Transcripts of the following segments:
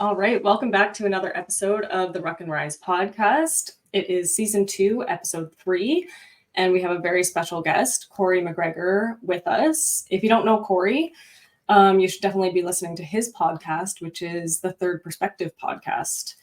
All right, welcome back to another episode of the Ruck and Rise podcast. It is season 2, episode 3, and we have a very special guest, Cory McGregor, with us. If you don't know Cory, you should definitely be listening to his podcast, which is the Third Perspective podcast.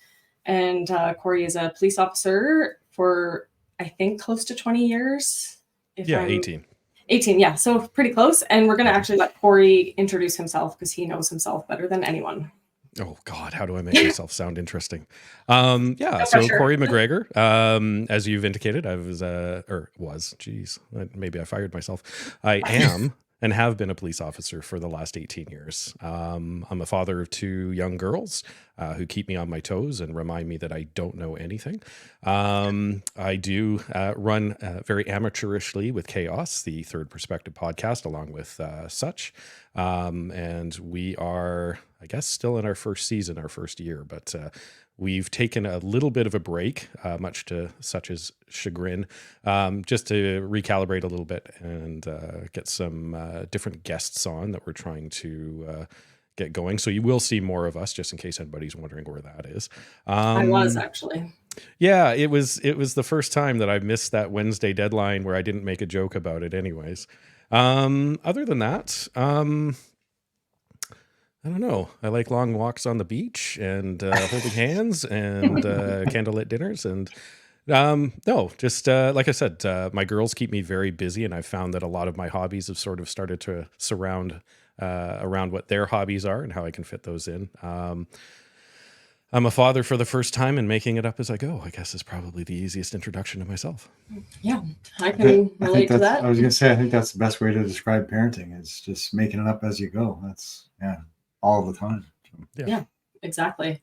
And Cory is a police officer for, I think, close to 20 years. 18. 18, yeah, so pretty close. And we're going to actually let Cory introduce himself because he knows himself better than anyone. Oh God, how do I make myself sound interesting? So Cory McGregor, as you've indicated, I maybe I fired myself. I am and have been a police officer for the last 18 years. I'm a father of 2 young girls who keep me on my toes and remind me that I don't know anything. I do run very amateurishly with Chaos, the Third Perspective podcast, along with Such. And we are, I guess, still in our first season, our first year, but we've taken a little bit of a break, much to Such's chagrin, just to recalibrate a little bit and get some different guests on that we're trying to get going. So you will see more of us, just in case anybody's wondering where that is. I was actually. Yeah, it was the first time that I missed that Wednesday deadline where I didn't make a joke about it anyways. Other than that, I don't know. I like long walks on the beach and holding hands and candlelit dinners. And like I said, my girls keep me very busy. And I've found that a lot of my hobbies have sort of started to surround around what their hobbies are and how I can fit those in. I'm a father for the first time, and making it up as I go, I guess, is probably the easiest introduction to myself. Yeah, I can relate to that. I was going to say, I think that's the best way to describe parenting is just making it up as you go. That's, all the time. Yeah, exactly.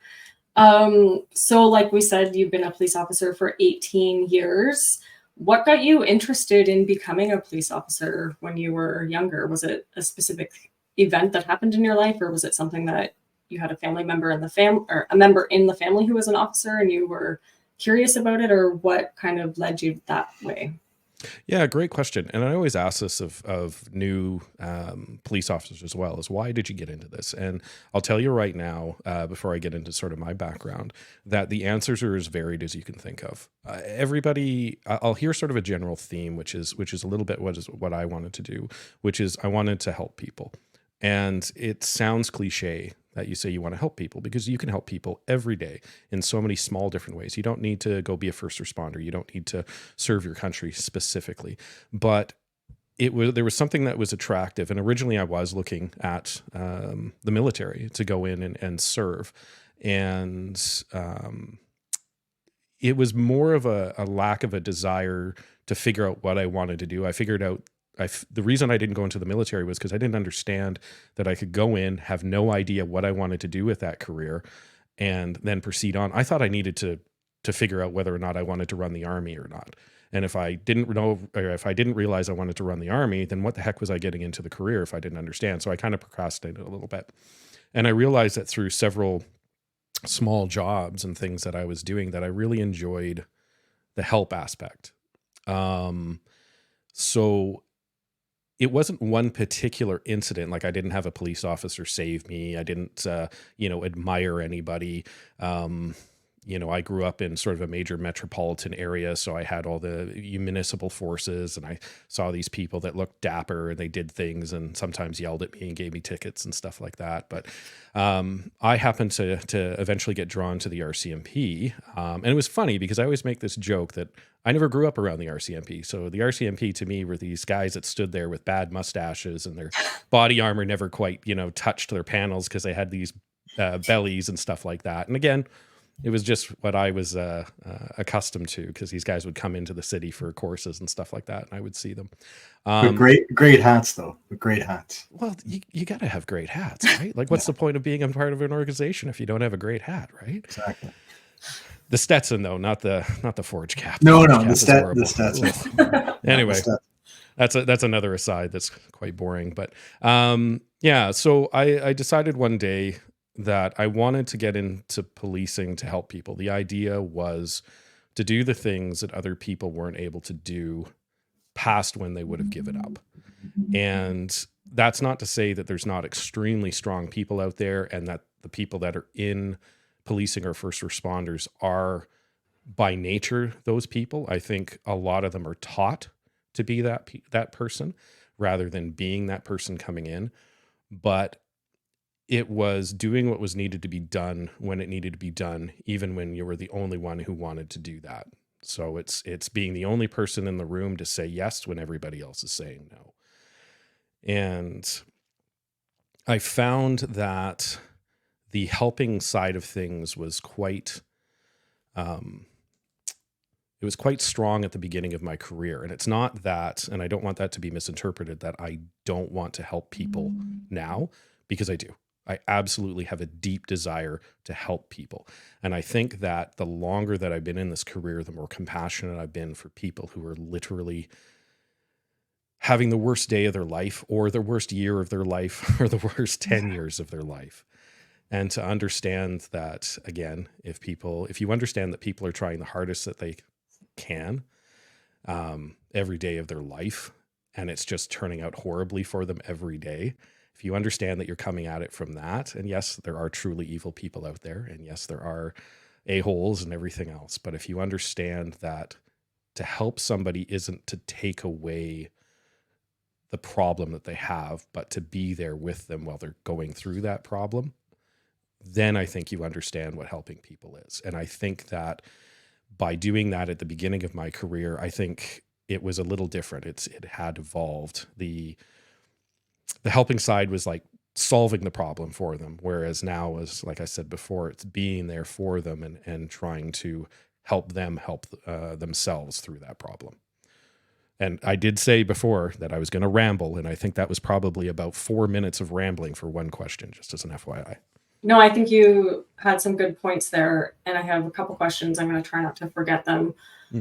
So like we said, you've been a police officer for 18 years. What got you interested in becoming a police officer when you were younger? Was it a specific event that happened in your life, or was it something that you had a family member in the family or a member in the family who was an officer and you were curious about it, or what kind of led you that way? Yeah, great question. And I always ask this of new police officers as well, is why did you get into this? And I'll tell you right now, before I get into sort of my background, that the answers are as varied as you can think of. I'll hear sort of a general theme, which is a little bit what I wanted to do, which is I wanted to help people. And it sounds cliche that you say you want to help people, because you can help people every day in so many small different ways. You don't need to go be a first responder. You don't need to serve your country specifically. But there was something that was attractive. And originally I was looking at the military to go in and serve. And it was more of a lack of a desire to figure out what I wanted to do. I figured out the reason I didn't go into the military was because I didn't understand that I could go in, have no idea what I wanted to do with that career, and then proceed on. I thought I needed to figure out whether or not I wanted to run the Army or not. And if I didn't know, or if I didn't realize I wanted to run the Army, then what the heck was I getting into the career if I didn't understand? So I kind of procrastinated a little bit. And I realized that through several small jobs and things that I was doing, that I really enjoyed the help aspect. So it wasn't one particular incident. Like I didn't have a police officer save me. I didn't, admire anybody. I grew up in sort of a major metropolitan area, so I had all the municipal forces, and I saw these people that looked dapper and they did things and sometimes yelled at me and gave me tickets and stuff like that. But I happened to eventually get drawn to the RCMP. And it was funny because I always make this joke that I never grew up around the RCMP. So the RCMP to me were these guys that stood there with bad mustaches and their body armor never quite, touched their panels because they had these bellies and stuff like that. And again, it was just what I was accustomed to, because these guys would come into the city for courses and stuff like that, and I would see them. But great hats, though. Great hats. Well, you got to have great hats, right? Like, what's the point of being a part of an organization if you don't have a great hat, right? Exactly. The Stetson, though, not the forge cap. No, the Stetson. Anyway, that's another aside that's quite boring. But so I decided one day that I wanted to get into policing to help people. The idea was to do the things that other people weren't able to do past when they would have given up. And that's not to say that there's not extremely strong people out there and that the people that are in policing or first responders are by nature those people. I think a lot of them are taught to be that person rather than being that person coming in. But it was doing what was needed to be done when it needed to be done, even when you were the only one who wanted to do that. So it's being the only person in the room to say yes when everybody else is saying no. And I found that the helping side of things was quite it was quite strong at the beginning of my career. And it's not that, and I don't want that to be misinterpreted, that I don't want to help people now, because I do. I absolutely have a deep desire to help people. And I think that the longer that I've been in this career, the more compassionate I've been for people who are literally having the worst day of their life, or the worst year of their life, or the worst 10 years of their life. And to understand that, again, if you understand that people are trying the hardest that they can every day of their life, and it's just turning out horribly for them every day, if you understand that you're coming at it from that, and yes, there are truly evil people out there, and yes, there are a-holes and everything else, but if you understand that to help somebody isn't to take away the problem that they have, but to be there with them while they're going through that problem, then I think you understand what helping people is. And I think that by doing that at the beginning of my career, I think it was a little different. It had evolved. The helping side was like solving the problem for them, whereas now, as like I said before, it's being there for them and trying to help them help themselves through that problem. And I did say before that I was going to ramble, and I think that was probably about 4 minutes of rambling for one question, just as an FYI. No, I think you had some good points there, and I have a couple questions. I'm going to try not to forget them.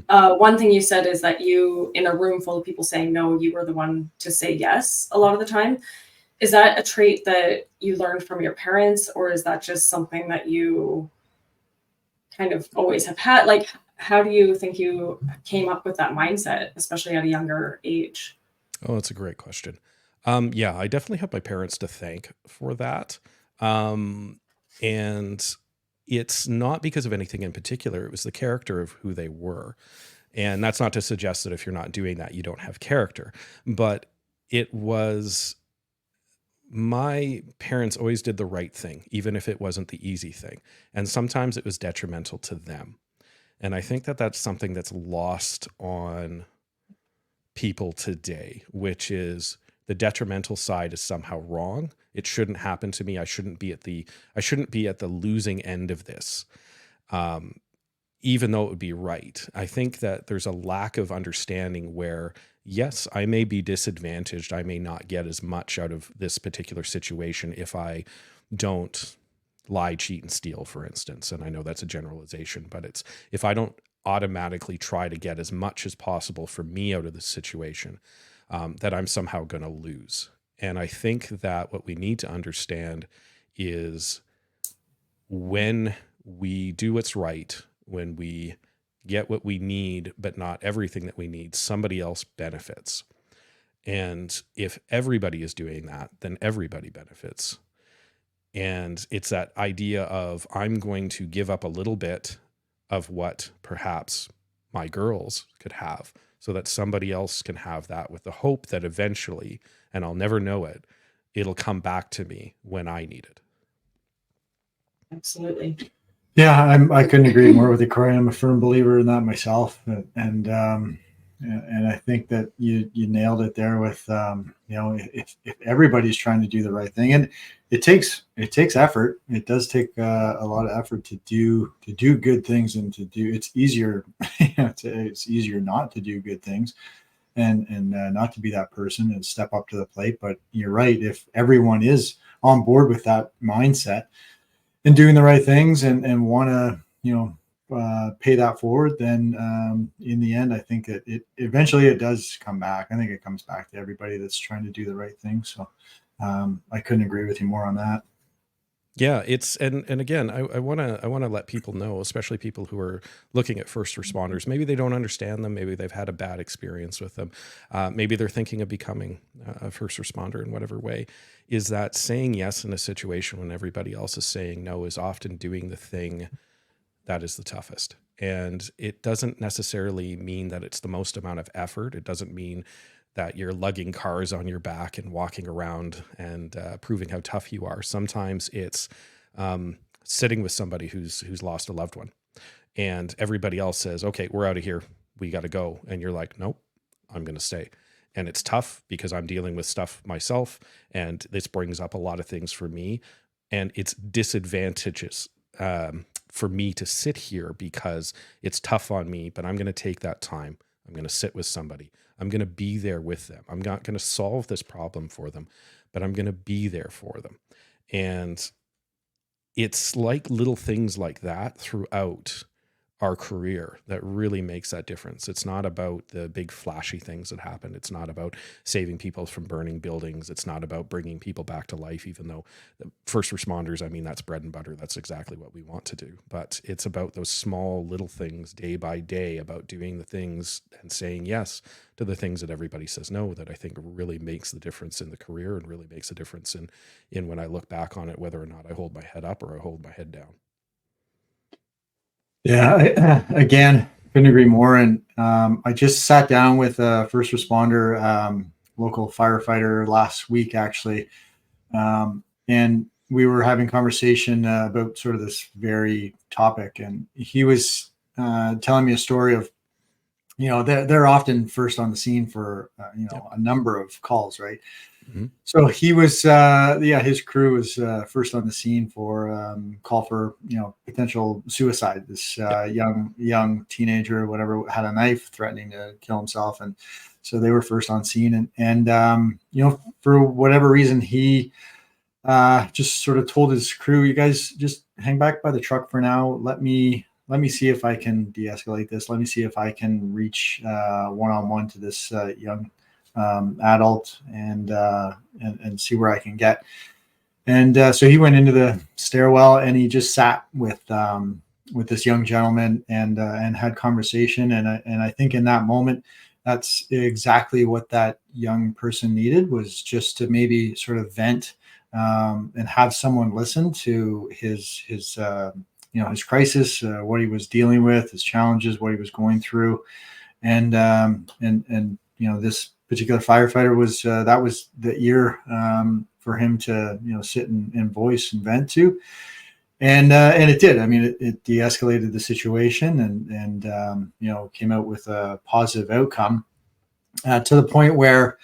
One thing you said is that you, in a room full of people saying no, you were the one to say yes a lot of the time. Is that a trait that you learned from your parents, or is that just something that you kind of always have had? Like, how do you think you came up with that mindset, especially at a younger age? Oh, that's a great question. Yeah, I definitely have my parents to thank for that. And it's not because of anything in particular. It was the character of who they were. And that's not to suggest that if you're not doing that, you don't have character. But it was, my parents always did the right thing, even if it wasn't the easy thing. And sometimes it was detrimental to them. And I think that that's something that's lost on people today, which is the detrimental side is somehow wrong. It shouldn't happen to me. I shouldn't be at the losing end of this, even though it would be right. I think that there's a lack of understanding where, yes, I may be disadvantaged. I may not get as much out of this particular situation if I don't lie, cheat, and steal, for instance. And I know that's a generalization, but it's, if I don't automatically try to get as much as possible for me out of this situation, that I'm somehow going to lose. And I think that what we need to understand is when we do what's right, when we get what we need, but not everything that we need, somebody else benefits. And if everybody is doing that, then everybody benefits. And it's that idea of, I'm going to give up a little bit of what perhaps my girls could have so that somebody else can have that, with the hope that eventually, and I'll never know it, it'll come back to me when I need it. Absolutely. Yeah, I couldn't agree more with you, Cory. I'm a firm believer in that myself, and I think that you nailed it there with if everybody's trying to do the right thing, and it takes effort. It does take a lot of effort to do good things, and it's easier it's easier not to do good things, and not to be that person and step up to the plate. But you're right, if everyone is on board with that mindset and doing the right things and want to pay that forward, then in the end, I think that it eventually it does come back. I think it comes back to everybody that's trying to do the right thing. So I couldn't agree with you more on that. Yeah, it's and again, I wanna let people know, especially people who are looking at first responders. Maybe they don't understand them. Maybe they've had a bad experience with them. Maybe they're thinking of becoming a first responder in whatever way. Is that saying yes in a situation when everybody else is saying no is often doing the thing that is the toughest. And it doesn't necessarily mean that it's the most amount of effort. It doesn't mean that you're lugging cars on your back and walking around and proving how tough you are. Sometimes it's sitting with somebody who's lost a loved one, and everybody else says, "Okay, we're out of here. We got to go," and you're like, "Nope, I'm going to stay." And it's tough because I'm dealing with stuff myself, and this brings up a lot of things for me, and it's disadvantages for me to sit here because it's tough on me, but I'm going to take that time. I'm going to sit with somebody. I'm going to be there with them. I'm not going to solve this problem for them, but I'm going to be there for them. And it's like little things like that throughout our career that really makes that difference. It's not about the big flashy things that happen. It's not about saving people from burning buildings. It's not about bringing people back to life, even though the first responders, I mean, that's bread and butter. That's exactly what we want to do. But it's about those small little things day by day, about doing the things and saying yes to the things that everybody says no, that I think really makes the difference in the career and really makes a difference in when I look back on it, whether or not I hold my head up or I hold my head down. Yeah, again, couldn't agree more. And I just sat down with a first responder, local firefighter last week, actually, and we were having conversation about sort of this very topic. And he was telling me a story of, they're often first on the scene for Yep. a number of calls, right? Mm-hmm. So he was, his crew was first on the scene for call for potential suicide. This Yep. young teenager or whatever had a knife threatening to kill himself, and so they were first on scene. And for whatever reason, he just sort of told his crew, "You guys just hang back by the truck for now. Let me see if I can de-escalate this. Let me see if I can reach one-on-one to this young adult and see where I can get." And so he went into the stairwell and he just sat with this young gentleman and had conversation. And I think in that moment, that's exactly what that young person needed, was just to maybe sort of vent and have someone listen to his crisis, what he was dealing with, his challenges, what he was going through. And this particular firefighter was that was the ear for him to sit and voice and vent to, and it did. I mean, it de-escalated the situation and came out with a positive outcome to the point where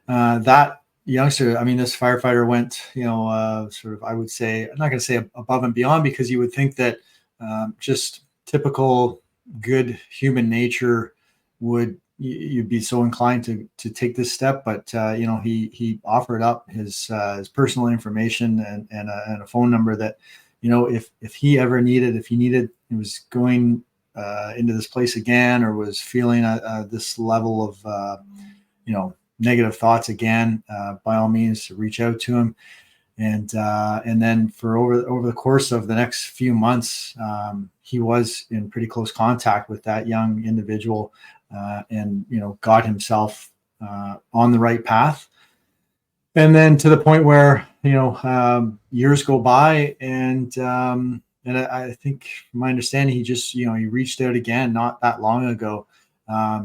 that youngster, I mean, this firefighter went sort of, I would say, I'm not going to say above and beyond, because you would think that just typical good human nature would you'd be so inclined to take this step, but he offered up his personal information and a phone number that if he ever needed, if he was going into this place again, or was feeling this level of negative thoughts again, by all means to reach out to him. And then for over the course of the next few months, he was in pretty close contact with that young individual, and got himself on the right path. And then to the point where years go by, and I think, from my understanding, he just he reached out again not that long ago,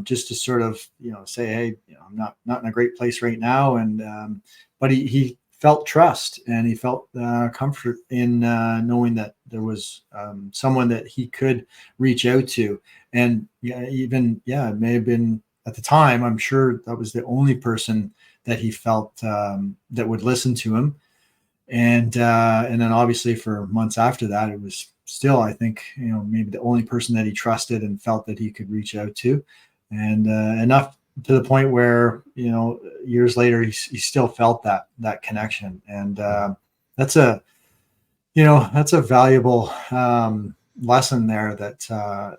just to sort of say, hey, I'm not in a great place right now, and but he felt trust, and he felt comfort in knowing that there was someone that he could reach out to. And it may have been, at the time, I'm sure that was the only person that he felt that would listen to him. And then obviously for months after that, it was still, I think, maybe the only person that he trusted and felt that he could reach out to. And enough to the point where years later he still felt that connection. And that's a valuable lesson there, that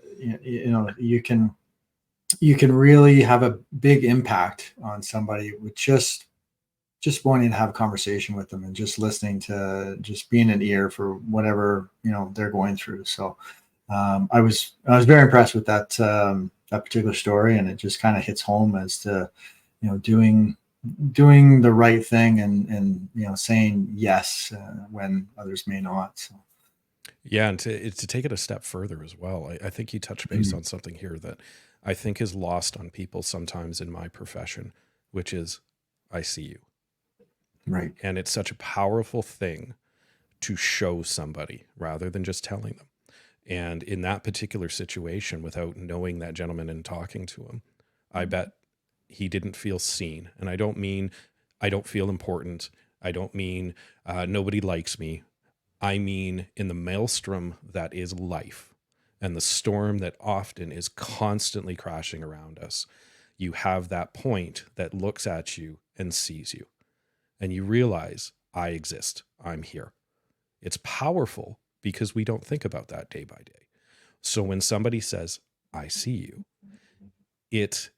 you can really have a big impact on somebody with just just wanting to have a conversation with them and just listening to, just being an ear for whatever, they're going through. So I was very impressed with that particular story, and it just kind of hits home as to, doing the right thing, and saying yes when others may not. So Yeah, and to take it a step further as well, I think you touch base on something here that I think is lost on people sometimes in my profession, which is, I see you. right. And it's such a powerful thing to show somebody rather than just telling them. And in that particular situation, without knowing that gentleman and talking to him, I bet he didn't feel seen. And I don't mean I don't feel important. I don't mean nobody likes me. I mean, in the maelstrom that is life and the storm that often is constantly crashing around us, you have that point that looks at you and sees you. And you realize, I exist. I'm here. It's powerful because we don't think about that day by day. So when somebody says, I see you, it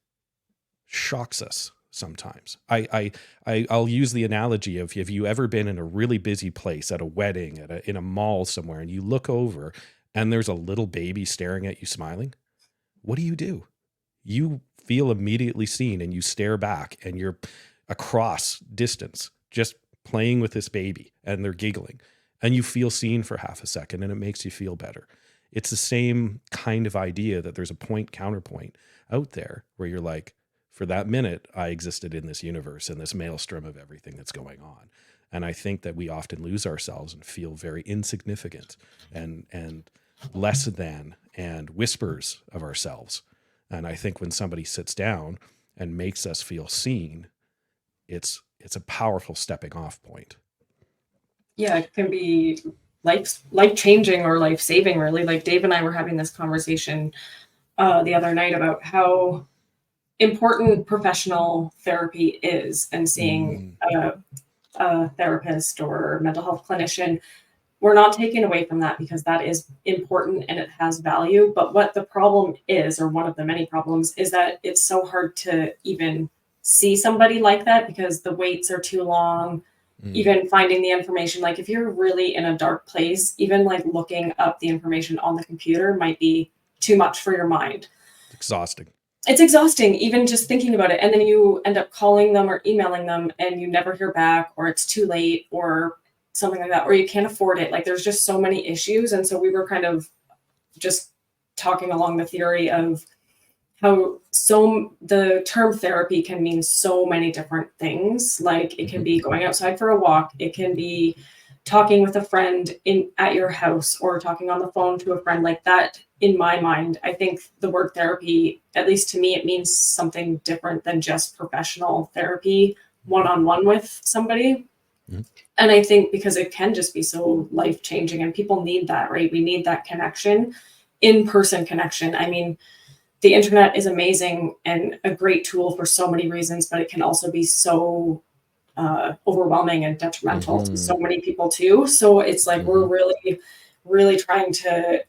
shocks us sometimes. I'll use the analogy of, if you ever been in a really busy place, at a wedding, in a mall somewhere, and you look over and there's a little baby staring at you smiling, what do? You feel immediately seen, and you stare back, and you're across distance just playing with this baby, and they're giggling, and you feel seen for half a second, and it makes you feel better. It's the same kind of idea, that there's a point counterpoint out there where you're like, for that minute, I existed in this universe, in this maelstrom of everything that's going on. And I think that we often lose ourselves and feel very insignificant and less than, and whispers of ourselves. And I think when somebody sits down and makes us feel seen, it's a powerful stepping off point. Yeah, it can be life changing or life saving, really. Like Dave and I were having this conversation the other night about how important professional therapy is, and seeing a therapist or mental health clinician. We're not taking away from that, because that is important and it has value. But what the problem is, or one of the many problems, is that it's so hard to even see somebody like that, because the waits are too long. Even finding the information, like if you're really in a dark place, even like looking up the information on the computer might be too much for your mind. Exhausting. It's exhausting, even just thinking about it. And then you end up calling them or emailing them, and you never hear back, or it's too late, or something like that, or you can't afford it. Like there's just so many issues. And so we were kind of just talking along the theory of how the term therapy can mean so many different things. Like it can be going outside for a walk. It can be talking with a friend at your house, or talking on the phone to a friend. Like that, in my mind, I think the word therapy, at least to me, it means something different than just professional therapy one-on-one with somebody. And I think because it can just be so life-changing, and people need that, right? We need that connection, in-person connection. I mean, the internet is amazing and a great tool for so many reasons, but it can also be so overwhelming and detrimental to so many people too. So it's like we're really, really trying to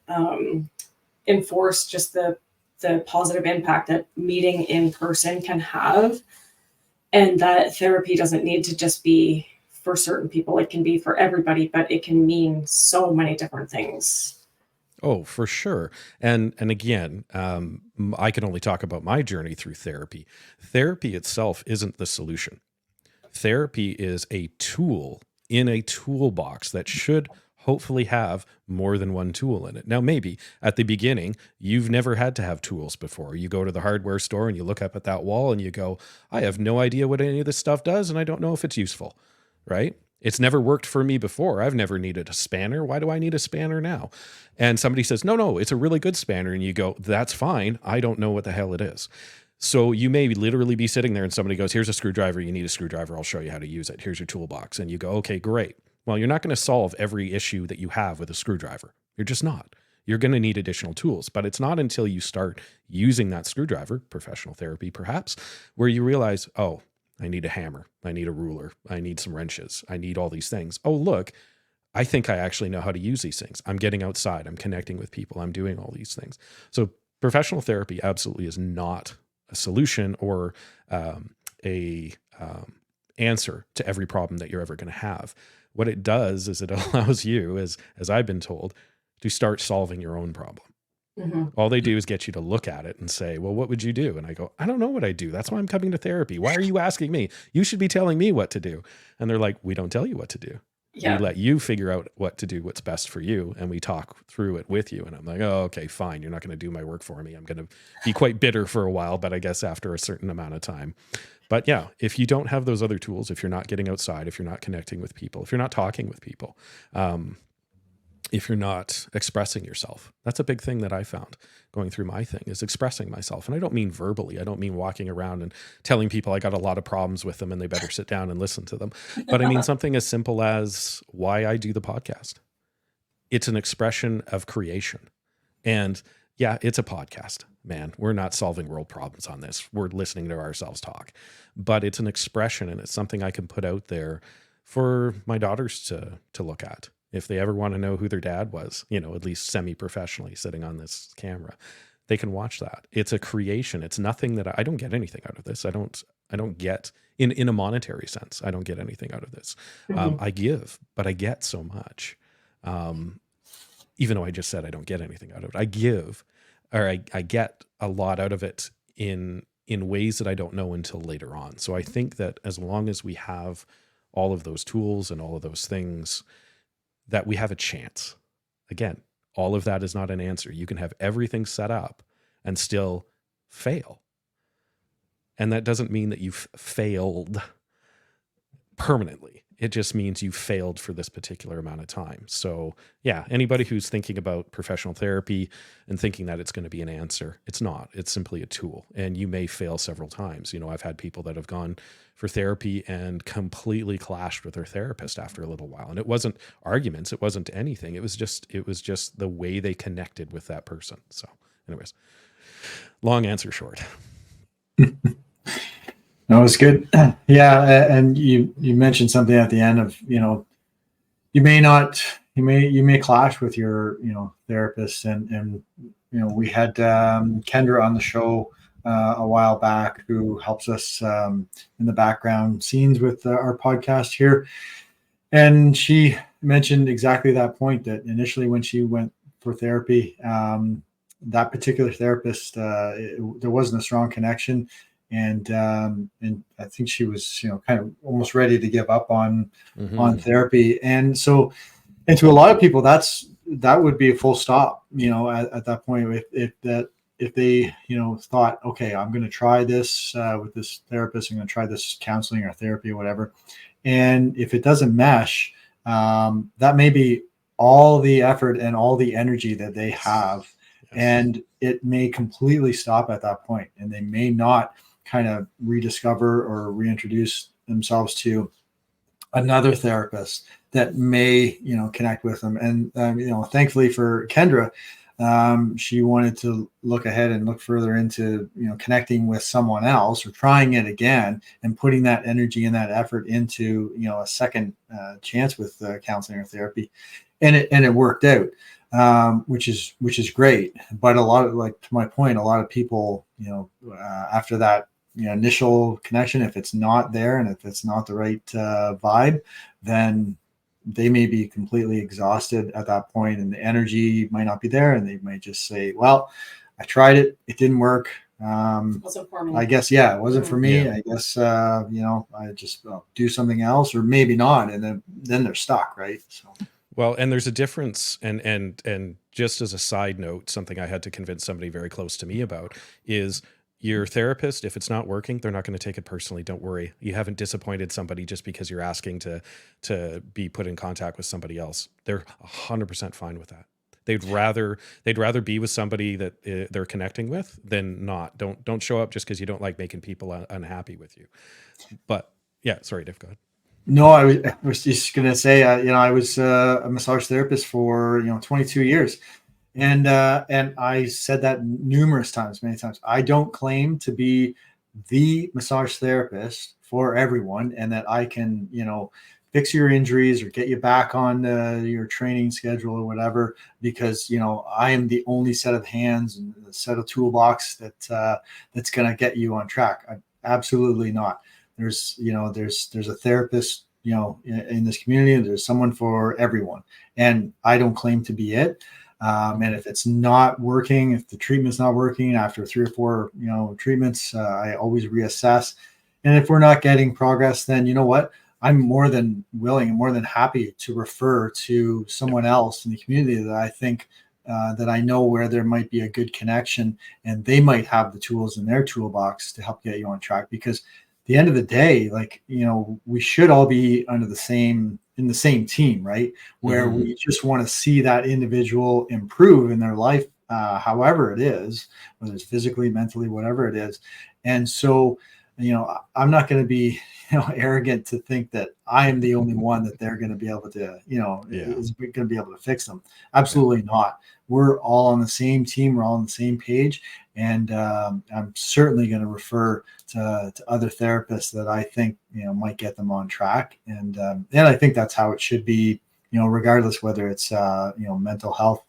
enforce just the positive impact that meeting in person can have, and that therapy doesn't need to just be for certain people. It can be for everybody, but it can mean so many different things. Oh, for sure. And again, I can only talk about my journey through therapy. Therapy itself isn't the solution. Therapy is a tool in a toolbox that should hopefully have more than one tool in it. Now, maybe at the beginning, you've never had to have tools before. You go to the hardware store and you look up at that wall and you go, I have no idea what any of this stuff does, and I don't know if it's useful, right? It's never worked for me before. I've never needed a spanner. Why do I need a spanner now? And somebody says, no, it's a really good spanner. And you go, that's fine. I don't know what the hell it is. So you may literally be sitting there and somebody goes, here's a screwdriver. You need a screwdriver. I'll show you how to use it. Here's your toolbox. And you go, okay, great. Well, you're not going to solve every issue that you have with a screwdriver. You're just not. You're going to need additional tools. But it's not until you start using that screwdriver, professional therapy perhaps, where you realize, oh, I need a hammer. I need a ruler. I need some wrenches. I need all these things. Oh, look, I think I actually know how to use these things. I'm getting outside. I'm connecting with people. I'm doing all these things. So professional therapy absolutely is not a solution or answer to every problem that you're ever going to have. What it does is it allows you, as I've been told, to start solving your own problem. Mm-hmm. All they do is get you to look at it and say, well, what would you do? And I go, I don't know what I do. That's why I'm coming to therapy. Why are you asking me? You should be telling me what to do. And they're like, we don't tell you what to do. Yeah. We let you figure out what to do, what's best for you. And we talk through it with you. And I'm like, oh, okay, fine. You're not going to do my work for me. I'm going to be quite bitter for a while, but I guess after a certain amount of time. But yeah, if you don't have those other tools, if you're not getting outside, if you're not connecting with people, if you're not talking with people, if you're not expressing yourself, that's a big thing that I found going through my thing, is expressing myself. And I don't mean verbally. I don't mean walking around and telling people I got a lot of problems with them and they better sit down and listen to them. But I mean something as simple as why I do the podcast. It's an expression of creation. And yeah, it's a podcast, man. We're not solving world problems on this. We're listening to ourselves talk. But it's an expression, and it's something I can put out there for my daughters to look at. If they ever want to know who their dad was, at least semi-professionally sitting on this camera, they can watch that. It's a creation. It's nothing that I don't get anything out of this. I don't get in a monetary sense. I don't get anything out of this. Mm-hmm. I give, but I get so much. Even though I just said I don't get anything out of it, I give, or I get a lot out of it in ways that I don't know until later on. So I think that as long as we have all of those tools and all of those things, that we have a chance. Again, all of that is not an answer. You can have everything set up and still fail. And that doesn't mean that you've failed permanently. It just means you failed for this particular amount of time. So yeah, anybody who's thinking about professional therapy and thinking that it's going to be an answer, it's not. It's simply a tool. And you may fail several times. I've had people that have gone for therapy and completely clashed with their therapist after a little while. And it wasn't arguments. It wasn't anything. It was just the way they connected with that person. So anyways, long answer short. No, it's good. Yeah, and you mentioned something at the end of you may clash with your therapist, and we had Kendra on the show a while back, who helps us in the background scenes with our podcast here, and she mentioned exactly that point, that initially when she went for therapy, that particular therapist, there wasn't a strong connection. And I think she was, kind of almost ready to give up on therapy. And so, and to a lot of people, that would be a full stop, at that point, if they, thought, okay, I'm going to try this with this therapist, I'm going to try this counseling or therapy or whatever. And if it doesn't mesh, that may be all the effort and all the energy that they have. Yes. And it may completely stop at that point, and they may not kind of rediscover or reintroduce themselves to another therapist that may, connect with them. And, thankfully for Kendra, she wanted to look ahead and look further into, connecting with someone else or trying it again and putting that energy and that effort into, a second chance with counseling or therapy. And it worked out, which is great. But a lot of, like, to my point, a lot of people, after that, initial connection, if it's not there and if it's not the right vibe, then they may be completely exhausted at that point, and the energy might not be there, and they might just say, well, I tried it, it didn't work. Wasn't for me. I guess, it wasn't for me. Yeah. I guess, I just do something else, or maybe not. And then they're stuck. Right. So. Well, and there's a difference, and just as a side note, something I had to convince somebody very close to me about is your therapist, if it's not working, they're not going to take it personally. Don't worry. You haven't disappointed somebody just because you're asking to be put in contact with somebody else. They're 100% fine with that. They'd rather be with somebody that they're connecting with than not. Don't show up just because you don't like making people unhappy with you. But yeah, sorry, Dave, go ahead. No, I was just going to say, I was a massage therapist for 22 years. And I said that many times. I don't claim to be the massage therapist for everyone, and that I can, fix your injuries or get you back on your training schedule or whatever, because, I am the only set of hands and the set of toolbox that's going to get you on track. Absolutely not. there's a therapist, in this community. There's someone for everyone, and I don't claim to be it. And if it's not working, if the treatment's not working after 3 or 4, treatments, I always reassess. And if we're not getting progress, then you know what? I'm more than willing and more than happy to refer to someone else in the community that I think that I know where there might be a good connection, and they might have the tools in their toolbox to help get you on track. Because at the end of the day, we should all be in the same team, right? Where we just want to see that individual improve in their life, however it is, whether it's physically, mentally, whatever it is. And so, I'm not going to be, arrogant to think that I am the only one that they're going to be able to, is going to be able to fix them. Absolutely not. We're all on the same team. We're all on the same page. And I'm certainly going to refer to other therapists that I think, might get them on track. And I think that's how it should be, regardless whether it's, mental health,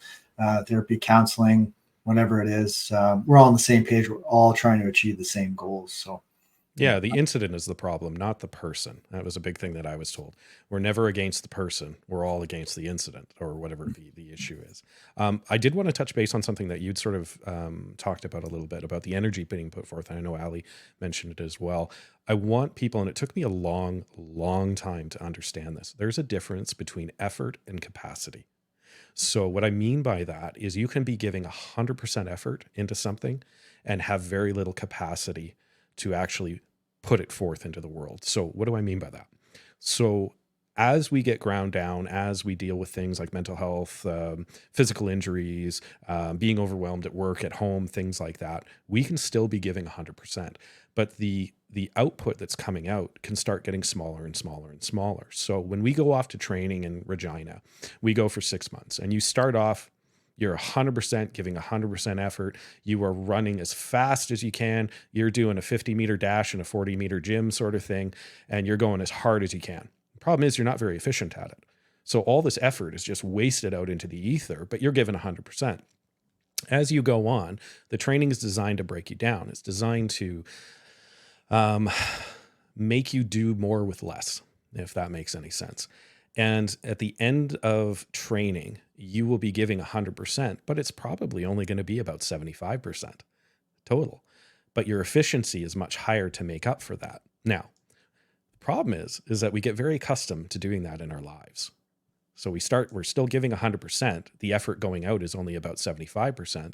therapy, counseling, whatever it is. We're all on the same page. We're all trying to achieve the same goals. So. Yeah, the incident is the problem, not the person. That was a big thing that I was told. We're never against the person. We're all against the incident or whatever the issue is. I did want to touch base on something that you'd sort of talked about a little bit, about the energy being put forth. And I know Ali mentioned it as well. I want people, and it took me a long, long time to understand this. There's a difference between effort and capacity. So what I mean by that is you can be giving 100% effort into something and have very little capacity to actually put it forth into the world. So what do I mean by that? So as we get ground down, as we deal with things like mental health, physical injuries, being overwhelmed at work, at home, things like that, we can still be giving 100%. But the output that's coming out can start getting smaller and smaller and smaller. So when we go off to training in Regina, we go for 6 months, and you start off, you're 100% giving 100% effort. You are running as fast as you can. You're doing a 50-meter dash and a 40-meter gym sort of thing, and you're going as hard as you can. The problem is you're not very efficient at it. So all this effort is just wasted out into the ether, but you're giving 100%. As you go on, the training is designed to break you down. It's designed to make you do more with less, if that makes any sense. And at the end of training, you will be giving 100%, but it's probably only going to be about 75% total. But your efficiency is much higher to make up for that. Now, the problem is that we get very accustomed to doing that in our lives. So we're still giving 100%. The effort going out is only about 75%,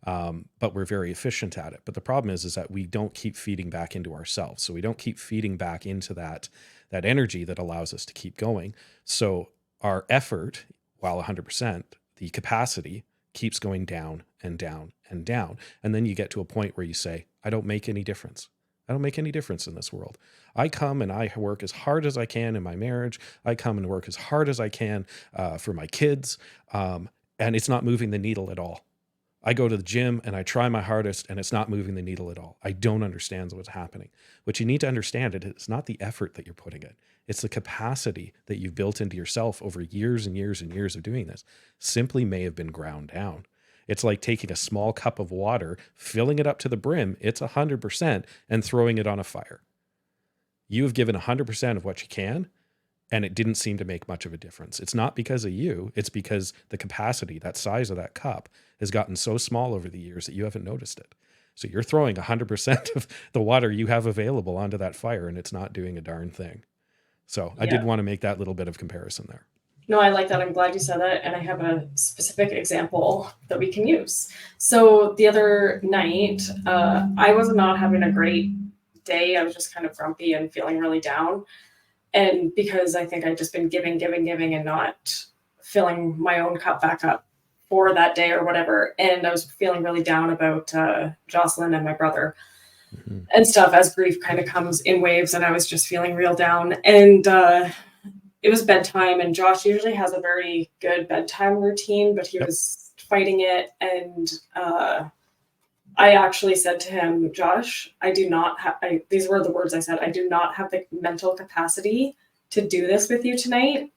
but we're very efficient at it. But the problem is that we don't keep feeding back into ourselves. So we don't keep feeding back into that energy that allows us to keep going. So our effort, while 100%, the capacity keeps going down and down and down. And then you get to a point where you say, I don't make any difference. I don't make any difference in this world. I come and I work as hard as I can in my marriage. I come and work as hard as I can for my kids. And it's not moving the needle at all. I go to the gym and I try my hardest and it's not moving the needle at all. I don't understand what's happening. What you need to understand is it's not the effort that you're putting in. It's the capacity that you've built into yourself over years and years and years of doing this simply may have been ground down. It's like taking a small cup of water, filling it up to the brim, it's 100%, and throwing it on a fire. You have given 100% of what you can, and it didn't seem to make much of a difference. It's not because of you. It's because the capacity, that size of that cup, has gotten so small over the years that you haven't noticed it. So you're throwing 100% of the water you have available onto that fire, and it's not doing a darn thing. So I did want to make that little bit of comparison there. No, I like that. I'm glad you said that. And I have a specific example that we can use. So the other night, I was not having a great day. I was just kind of grumpy and feeling really down. And because I think I'd just been giving and not filling my own cup back up for that day or whatever. And I was feeling really down about Jocelyn and my brother and stuff, as grief kind of comes in waves. And I was just feeling real down. And it was bedtime, and Josh usually has a very good bedtime routine, but he was fighting it. And I actually said to him, Josh, I do not have, these were the words I said, I do not have the mental capacity to do this with you tonight.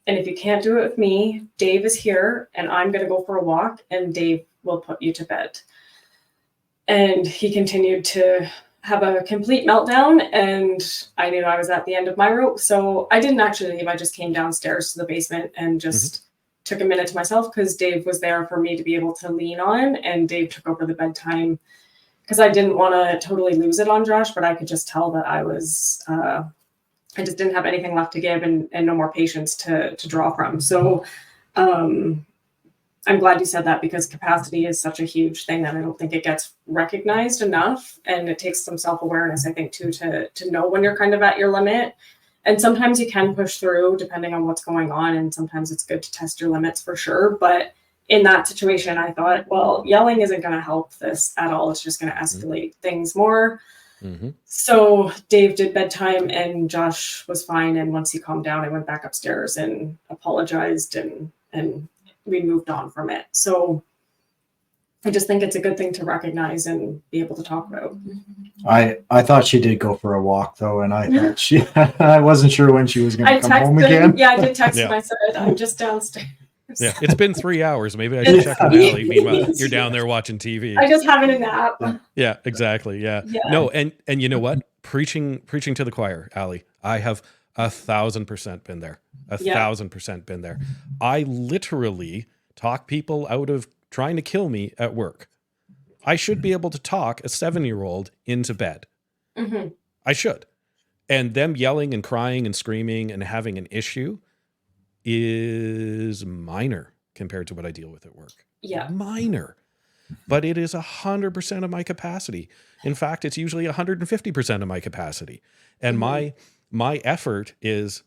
And if you can't do it with me, Dave is here and I'm going to go for a walk and Dave will put you to bed. And he continued to have a complete meltdown, and I knew I was at the end of my rope. So I didn't actually leave. I just came downstairs to the basement and just took a minute to myself, because Dave was there for me to be able to lean on, and Dave took over the bedtime, because I didn't want to totally lose it on Josh, but I could just tell that I was, I just didn't have anything left to give, and no more patience to draw from. So I'm glad you said that, because capacity is such a huge thing that I don't think it gets recognized enough. And it takes some self-awareness, I think, too, to know when you're kind of at your limit. And sometimes you can push through depending on what's going on. And sometimes it's good to test your limits for sure. But in that situation, I thought, well, yelling isn't going to help this at all. It's just going to escalate things more. So Dave did bedtime, and Josh was fine. And once he calmed down, I went back upstairs and apologized, and we moved on from it. So I just think it's a good thing to recognize and be able to talk about. I thought she did go for a walk though, and I thought I wasn't sure when she was going to come home again. Yeah, I did text him. I said, I'm just downstairs. Yeah, it's been 3 hours. Maybe I should check on Allie. Meanwhile, you're down there watching TV. I just having a nap. Yeah, exactly. Yeah. No, and you know what? Preaching to the choir, Allie. I have 1,000% been there. 1,000% been there. I literally talk people out of trying to kill me at work. I should be able to talk a 7-year-old into bed. I should. And them yelling and crying and screaming and having an issue is minor compared to what I deal with at work. Yeah. Minor. But it is 100% of my capacity. In fact, it's usually 150% of my capacity. And my effort is,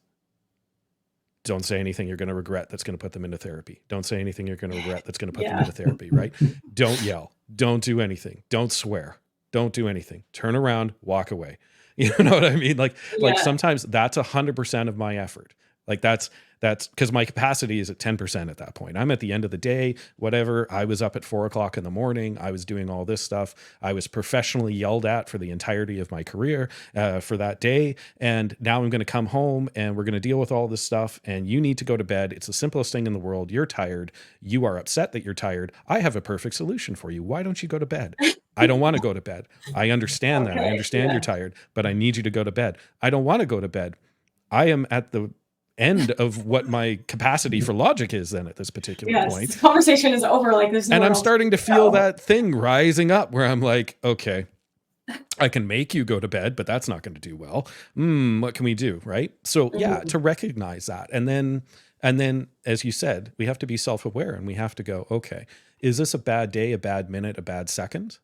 don't say anything you're going to regret that's going to put them into therapy. Don't say anything you're going to regret that's going to put them into therapy, right? Don't yell. Don't do anything. Don't swear. Don't do anything. Turn around, walk away. You know what I mean? Like sometimes that's 100% of my effort. Like that's because my capacity is at 10% at that point. I'm at the end of the day, whatever. I was up at 4:00 in the morning. I was doing all this stuff. I was professionally yelled at for the entirety of my career for that day. And now I'm going to come home and we're going to deal with all this stuff. And you need to go to bed. It's the simplest thing in the world. You're tired. You are upset that you're tired. I have a perfect solution for you. Why don't you go to bed? I don't want to go to bed. I understand that. I understand you're tired, but I need you to go to bed. I don't want to go to bed. I am at the end of what my capacity for logic is then at this particular point. The conversation is over. Like there's no. And I'm starting to feel that thing rising up where I'm like, okay, I can make you go to bed, but that's not going to do well. What can we do? Right. So to recognize that. And then, as you said, we have to be self-aware and we have to go, okay, is this a bad day, a bad minute, a bad second?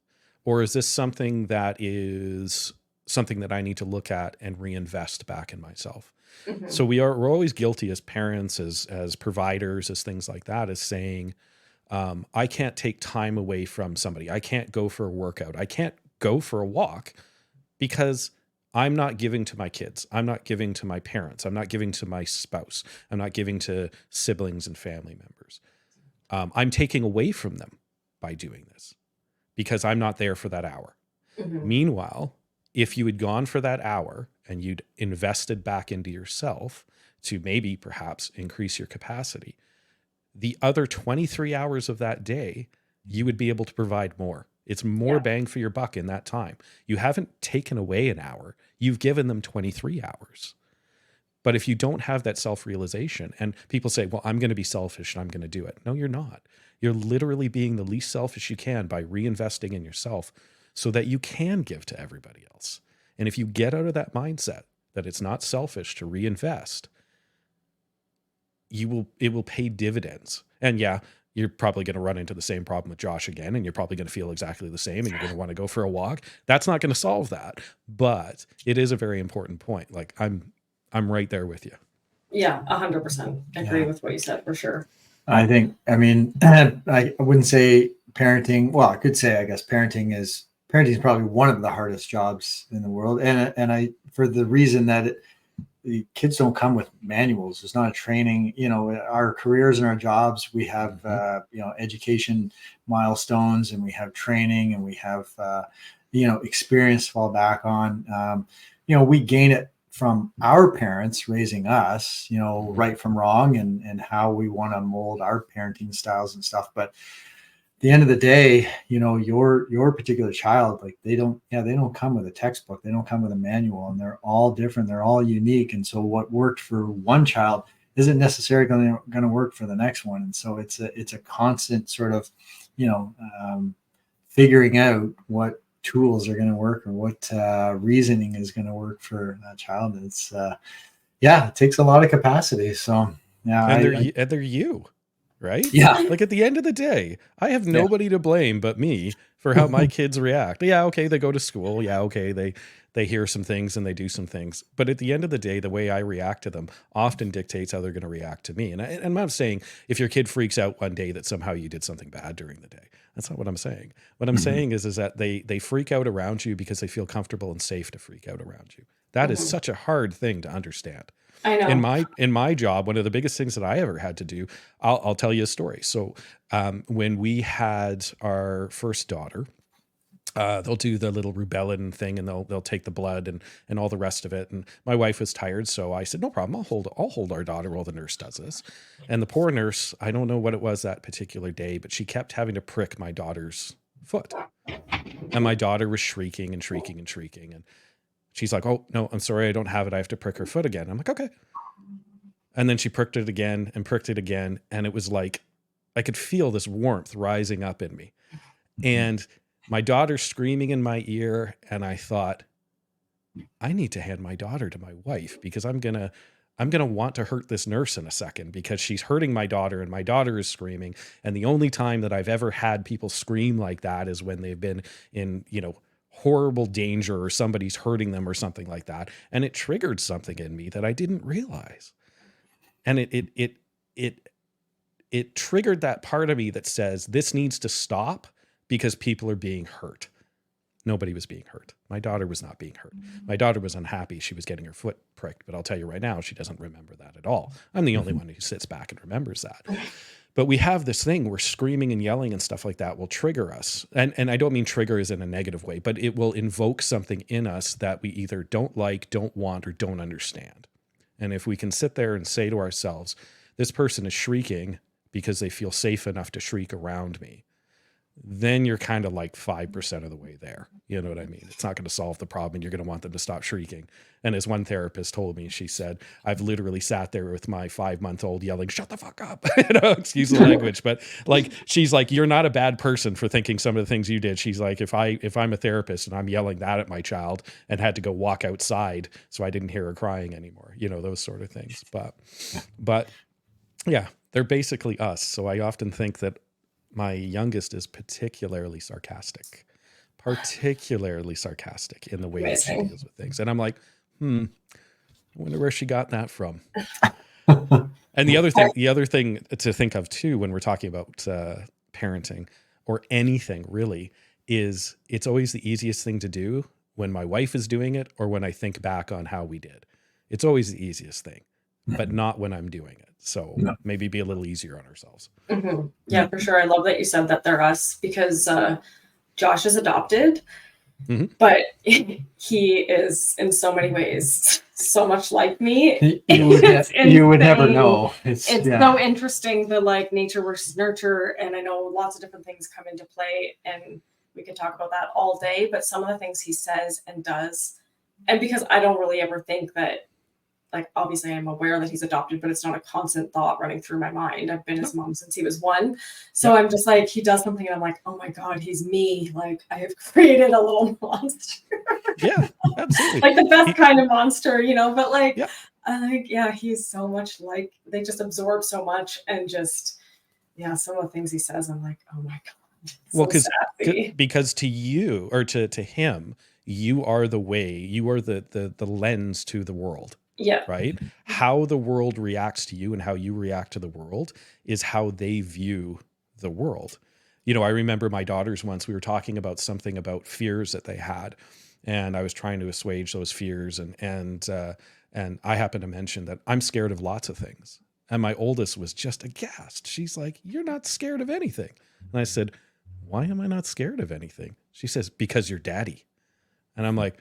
Or is this something that I need to look at and reinvest back in myself? So we're always guilty as parents, as providers, as things like that, as saying, I can't take time away from somebody. I can't go for a workout. I can't go for a walk because I'm not giving to my kids. I'm not giving to my parents. I'm not giving to my spouse. I'm not giving to siblings and family members. I'm taking away from them by doing this because I'm not there for that hour. Meanwhile, if you had gone for that hour and you'd invested back into yourself to maybe perhaps increase your capacity, the other 23 hours of that day, you would be able to provide more. It's more bang for your buck in that time. You haven't taken away an hour. You've given them 23 hours. But if you don't have that self-realization, and people say, well, I'm going to be selfish and I'm going to do it. No, you're not. You're literally being the least selfish you can by reinvesting in yourself so that you can give to everybody else. And if you get out of that mindset that it's not selfish to reinvest, it will pay dividends. And you're probably going to run into the same problem with Josh again, and you're probably going to feel exactly the same, and you're going to want to go for a walk. That's not going to solve that, but it is a very important point. Like I'm right there with you. Yeah, 100% agree with what you said for sure. I wouldn't say parenting. Well, I could say, I guess parenting is probably one of the hardest jobs in the world. And I, for the reason that the kids don't come with manuals. There's not a training, our careers and our jobs, we have, education milestones, and we have training, and we have, experience to fall back on. We gain it from our parents raising us, right from wrong, and how we want to mold our parenting styles and stuff. But the end of the day, your particular child, like they don't come with a textbook. They don't come with a manual, and they're all different. They're all unique. And so what worked for one child isn't necessarily going to work for the next one. And so it's a constant sort of, figuring out what tools are going to work, or what reasoning is going to work for that child. It's it takes a lot of capacity. So yeah, and they're you. Right? Yeah. Like at the end of the day, I have nobody to blame but me for how my kids react. Yeah, okay, they go to school. Yeah, okay, they hear some things and they do some things. But at the end of the day, the way I react to them often dictates how they're going to react to me. And I'm not saying if your kid freaks out one day that somehow you did something bad during the day. That's not what I'm saying. What I'm saying is that they freak out around you because they feel comfortable and safe to freak out around you. That is such a hard thing to understand. I know. In my job, one of the biggest things that I ever had to do, I'll tell you a story. So when we had our first daughter, they'll do the little rubella thing, and they'll take the blood and all the rest of it. And my wife was tired, so I said, no problem, I'll hold our daughter while the nurse does this. And the poor nurse, I don't know what it was that particular day, but she kept having to prick my daughter's foot, and my daughter was shrieking and shrieking and shrieking. And she's like, oh, no, I'm sorry, I don't have it. I have to prick her foot again. I'm like, okay. And then she pricked it again and pricked it again. And it was like, I could feel this warmth rising up in me. And my daughter screaming in my ear. And I thought, I need to hand my daughter to my wife, because I'm going to want to hurt this nurse in a second, because she's hurting my daughter and my daughter is screaming. And the only time that I've ever had people scream like that is when they've been in, horrible danger, or somebody's hurting them or something like that. And it triggered something in me that I didn't realize. And it triggered that part of me that says this needs to stop because people are being hurt. Nobody was being hurt. My daughter was not being hurt. My daughter was unhappy. She was getting her foot pricked, but I'll tell you right now, she doesn't remember that at all. I'm the only one who sits back and remembers that. But we have this thing where screaming and yelling and stuff like that will trigger us. And I don't mean trigger as in a negative way, but it will invoke something in us that we either don't like, don't want, or don't understand. And if we can sit there and say to ourselves, this person is shrieking because they feel safe enough to shriek around me, then you're kind of like 5% of the way there. You know what I mean? It's not going to solve the problem, and you're going to want them to stop shrieking. And as one therapist told me, she said, I've literally sat there with my 5-month-old yelling, shut the fuck up, excuse the language. But like, she's like, you're not a bad person for thinking some of the things you did. She's like, if I'm a therapist and I'm yelling that at my child and had to go walk outside so I didn't hear her crying anymore, those sort of things. But yeah, they're basically us. So I often think that my youngest is particularly sarcastic in the way that she deals with things. And I'm like, I wonder where she got that from. And the other thing to think of too, when we're talking about parenting or anything really, is it's always the easiest thing to do when my wife is doing it or when I think back on how we did. It's always the easiest thing, but not when I'm doing it. So maybe be a little easier on ourselves. Mm-hmm. Yeah, for sure. I love that you said that they're us, because Josh is adopted, but he is in so many ways so much like me. You would never know. It's so interesting, the like nature versus nurture. And I know lots of different things come into play, and we could talk about that all day, but some of the things he says and does, and because I don't really ever think that, like, obviously I'm aware that he's adopted, but it's not a constant thought running through my mind. I've been his mom since he was 1. So I'm just like, he does something and I'm like, oh my God, he's me. Like, I have created a little monster. Yeah, absolutely. Like the best kind of monster, but like, he's so much like, they just absorb so much, and just, some of the things he says, I'm like, oh my God. Well, because to you, or to him, you are the way, you are the lens to the world. Yeah. Right. How the world reacts to you and how you react to the world is how they view the world. I remember my daughters once, we were talking about something about fears that they had, and I was trying to assuage those fears. And I happened to mention that I'm scared of lots of things. And my oldest was just aghast. She's like, you're not scared of anything. And I said, why am I not scared of anything? She says, because you're daddy. And I'm like,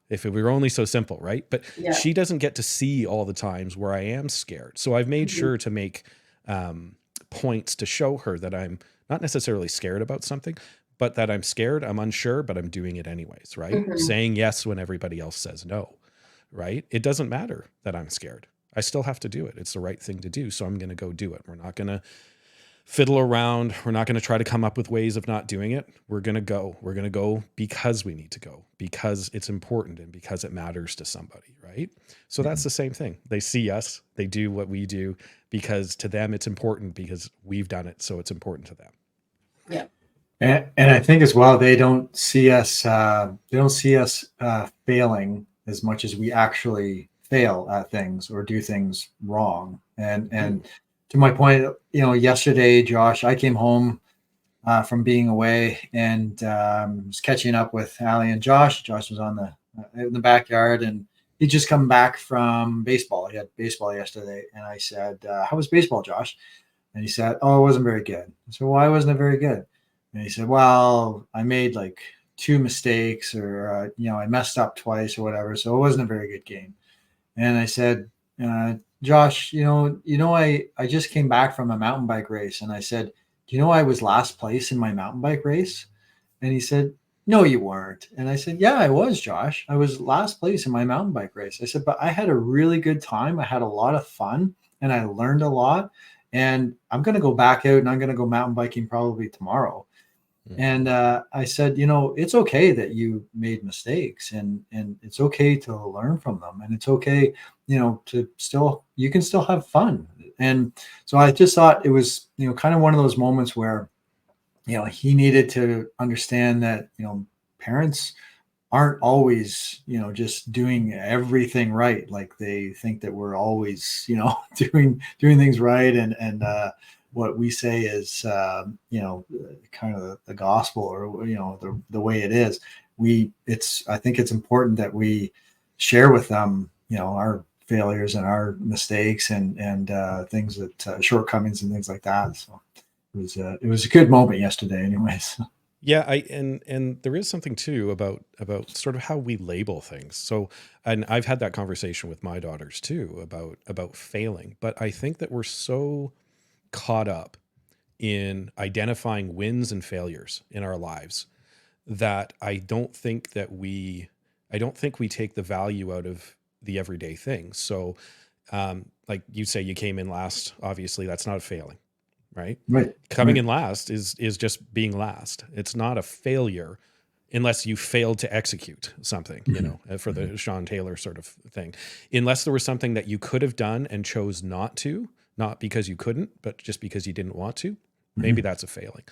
if it were only so simple, right? But she doesn't get to see all the times where I am scared. So I've made sure to make points to show her that I'm not necessarily scared about something, but that I'm scared, I'm unsure, but I'm doing it anyways, right? Mhm. Saying yes when everybody else says no, right? It doesn't matter that I'm scared. I still have to do it. It's the right thing to do. So I'm going to go do it. We're not going to fiddle around. We're not going to try to come up with ways of not doing it. We're going to go. We're going to go because we need to go, because it's important and because it matters to somebody, right? So that's the same thing. They see us, they do what we do because to them it's important because we've done it. So it's important to them. Yeah. And I think as well, they don't see us failing as much as we actually fail at things or do things wrong. And to my point, yesterday, Josh, I came home from being away and was catching up with Allie and Josh. Josh was in the backyard, and he'd just come back from baseball. He had baseball yesterday, and I said, "How was baseball, Josh?" And he said, "Oh, it wasn't very good." I said, "Why wasn't it very good?" And he said, "Well, I made like 2 mistakes, or I messed up twice, or whatever. So it wasn't a very good game." And I said, "Josh, I just came back from a mountain bike race." And I said, "Do you know I was last place in my mountain bike race?" And he said, "No, you weren't." And I said, "Yeah, I was, Josh. I was last place in my mountain bike race." I said, "But I had a really good time. I had a lot of fun and I learned a lot. And I'm going to go back out and I'm going to go mountain biking probably tomorrow." And I said, "It's okay that you made mistakes, and it's okay to learn from them, and it's okay, you can still have fun." And so I just thought it was, kind of one of those moments where, he needed to understand that, parents aren't always, just doing everything right. Like they think that we're always, doing things right. And what we say is, kind of the gospel, or, the way it is. I think it's important that we share with them, our failures and our mistakes and things that shortcomings and things like that. So it was a good moment yesterday anyways. Yeah, and there is something too about sort of how we label things. So, and I've had that conversation with my daughters too about failing, but I think that we're so caught up in identifying wins and failures in our lives that I don't think we take the value out of the everyday things. So, like you say, you came in last. Obviously, that's not a failing, right? Right. Coming in last is just being last. It's not a failure unless you failed to execute something, for the Sean Taylor sort of thing. Unless there was something that you could have done and chose not to, not because you couldn't, but just because you didn't want to, maybe that's a failing.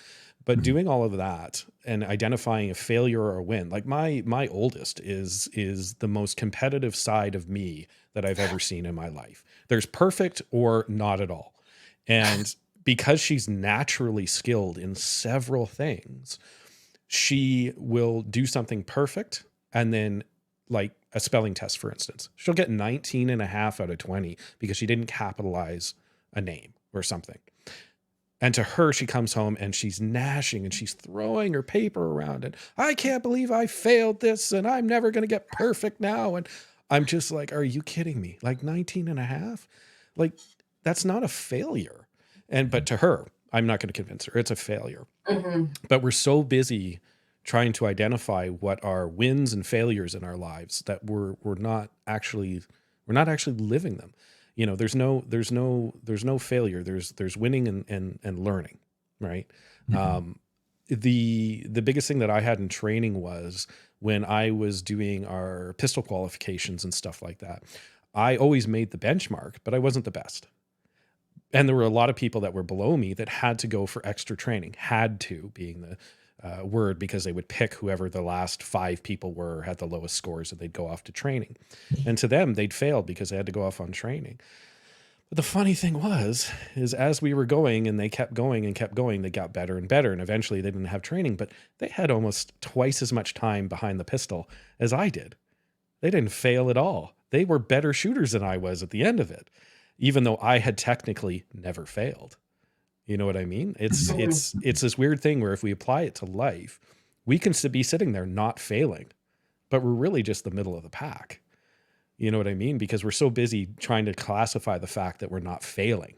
But doing all of that and identifying a failure or a win, like my oldest is the most competitive side of me that I've ever seen in my life. There's perfect or not at all. And because she's naturally skilled in several things, she will do something perfect. And then, like a spelling test, for instance, she'll get 19.5 out of 20 because she didn't capitalize a name or something. And to her, she comes home and she's gnashing and she's throwing her paper around and I can't believe I failed this and I'm never going to get perfect now. And I'm just like, are you kidding me? Like 19.5? Like, that's not a failure. But to her, I'm not going to convince her it's a failure. Mhm. But we're so busy trying to identify what are wins and failures in our lives that we're not actually living them. There's no failure. There's winning and learning, right? The biggest thing that I had in training was when I was doing our pistol qualifications and stuff like that. I always made the benchmark, but I wasn't the best. And there were a lot of people that were below me that had to go for extra training, had to being the word, because they would pick whoever the last 5 people were, had the lowest scores, and they'd go off to training. And to them, they'd failed because they had to go off on training. But the funny thing is as we were going and they kept going and kept going, they got better and better. And eventually they didn't have training, but they had almost twice as much time behind the pistol as I did. They didn't fail at all. They were better shooters than I was at the end of it, even though I had technically never failed. You know what I mean? It's this weird thing where if we apply it to life, we can be sitting there not failing, but we're really just the middle of the pack. You know what I mean? Because we're so busy trying to classify the fact that we're not failing,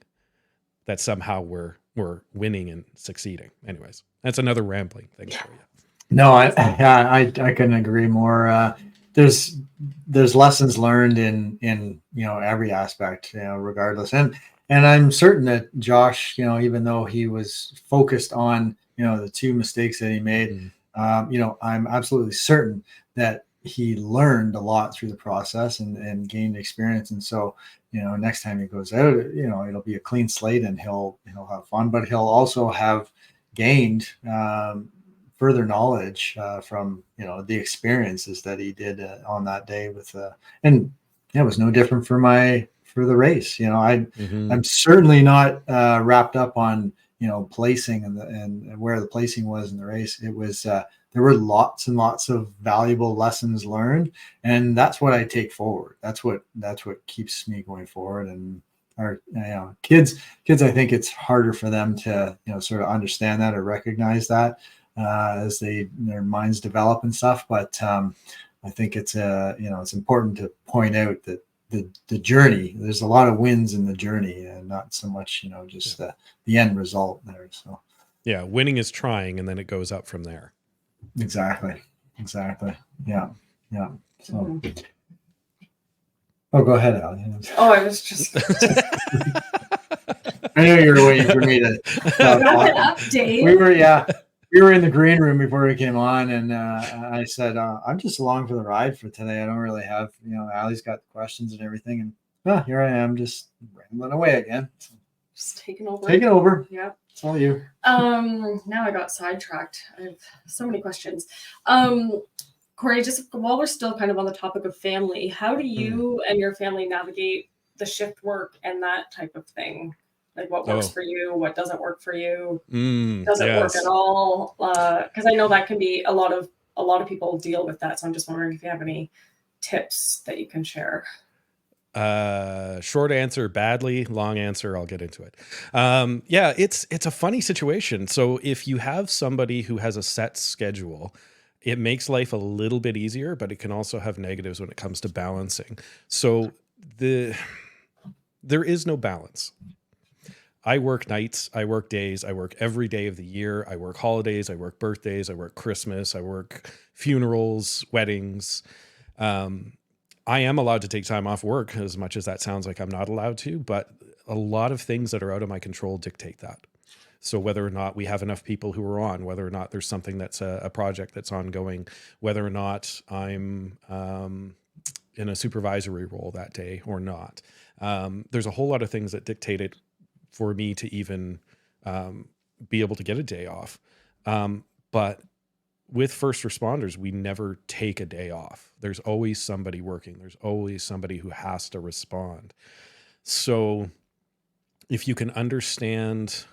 that somehow we're or winning and succeeding. Anyways, that's another rambling thing for you. No, I couldn't agree more. There's lessons learned in every aspect, regardless. And I'm certain that Josh, even though he was focused on the two mistakes that he made, I'm absolutely certain that he learned a lot through the process and gained experience. And so, next time he goes out, it'll be a clean slate and he'll have fun, but he'll also have gained further knowledge from the experiences that he did on that day with and it was no different for the race. I'm certainly not wrapped up on placing and where the placing was in the race. It was there were lots and lots of valuable lessons learned, and that's what I take forward. That's what keeps me going forward. And our kids, I think it's harder for them to sort of understand that or recognize that as their minds develop and stuff. But I think it's it's important to point out that the journey, there's a lot of wins in the journey and not so much just the end result there. So winning is trying, and then it goes up from there. Exactly. Yeah. So go ahead, Al. I was just I know you were waiting for me to update. We were in the green room before we came on, and I said, I'm just along for the ride for today. I don't really have, Allie's got the questions and everything. And here I am just rambling away again. So, just taking over. Yeah. It's all you. Now I got sidetracked. I have so many questions. Cory, just while we're still kind of on the topic of family, how do you and your family navigate the shift work and that type of thing? Like what works for you, what doesn't work for you, does it work at all? Because I know that can be a lot of people deal with that. So I'm just wondering if you have any tips that you can share. Short answer, badly. Long answer, I'll get into it. It's a funny situation. So if you have somebody who has a set schedule, it makes life a little bit easier, but it can also have negatives when it comes to balancing. So there is no balance. I work nights, I work days, I work every day of the year. I work holidays, I work birthdays, I work Christmas, I work funerals, weddings. I am allowed to take time off work, as much as that sounds like I'm not allowed to, but a lot of things that are out of my control dictate that. So whether or not we have enough people who are on, whether or not there's something that's a project that's ongoing, whether or not I'm in a supervisory role that day or not. There's a whole lot of things that dictate it for me to even be able to get a day off. But with first responders, we never take a day off. There's always somebody working. There's always somebody who has to respond. So if you can understand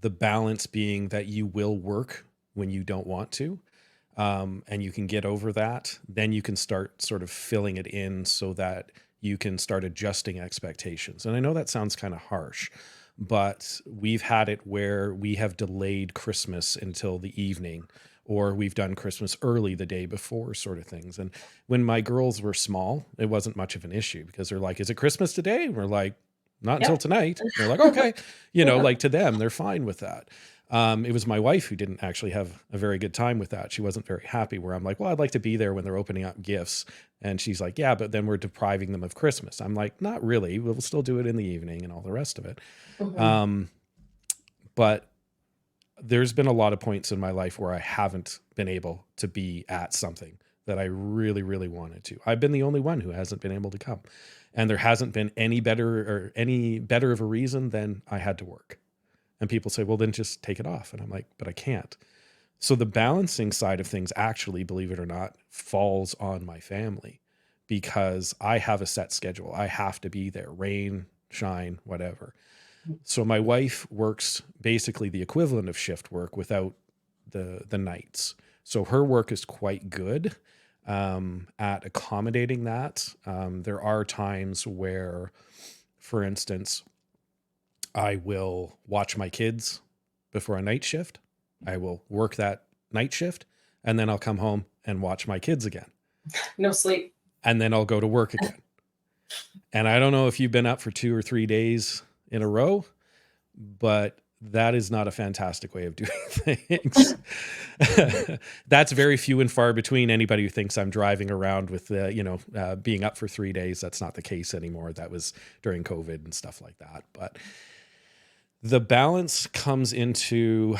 the balance being that you will work when you don't want to, and you can get over that, then you can start sort of filling it in so that you can start adjusting expectations. And I know that sounds kind of harsh, but we've had it where we have delayed Christmas until the evening, or we've done Christmas early the day before, sort of things. And when my girls were small, it wasn't much of an issue because they're like, is it Christmas today? And we're like, not until tonight. And they're like, okay. Like to them, they're fine with that. It was my wife who didn't actually have a very good time with that. She wasn't very happy, where I'm like, well, I'd like to be there when they're opening up gifts. And she's like, yeah, but then we're depriving them of Christmas. I'm like, not really. We'll still do it in the evening and all the rest of it. Mm-hmm. But there's been a lot of points in my life where I haven't been able to be at something that I really, really wanted to. I've been the only one who hasn't been able to come. And there hasn't been any better of a reason than I had to work. And people say, well, then just take it off. And I'm like, but I can't. So the balancing side of things actually, believe it or not, falls on my family because I have a set schedule. I have to be there, rain, shine, whatever. So my wife works basically the equivalent of shift work without the nights. So her work is quite good at accommodating that. There are times where, for instance, I will watch my kids before a night shift. I will work that night shift, and then I'll come home and watch my kids again. No sleep. And then I'll go to work again. And I don't know if you've been up for 2 or 3 days in a row, but that is not a fantastic way of doing things. That's very few and far between. Anybody who thinks I'm driving around with, being up for 3 days, that's not the case anymore. That was during COVID and stuff like that. But the balance comes into,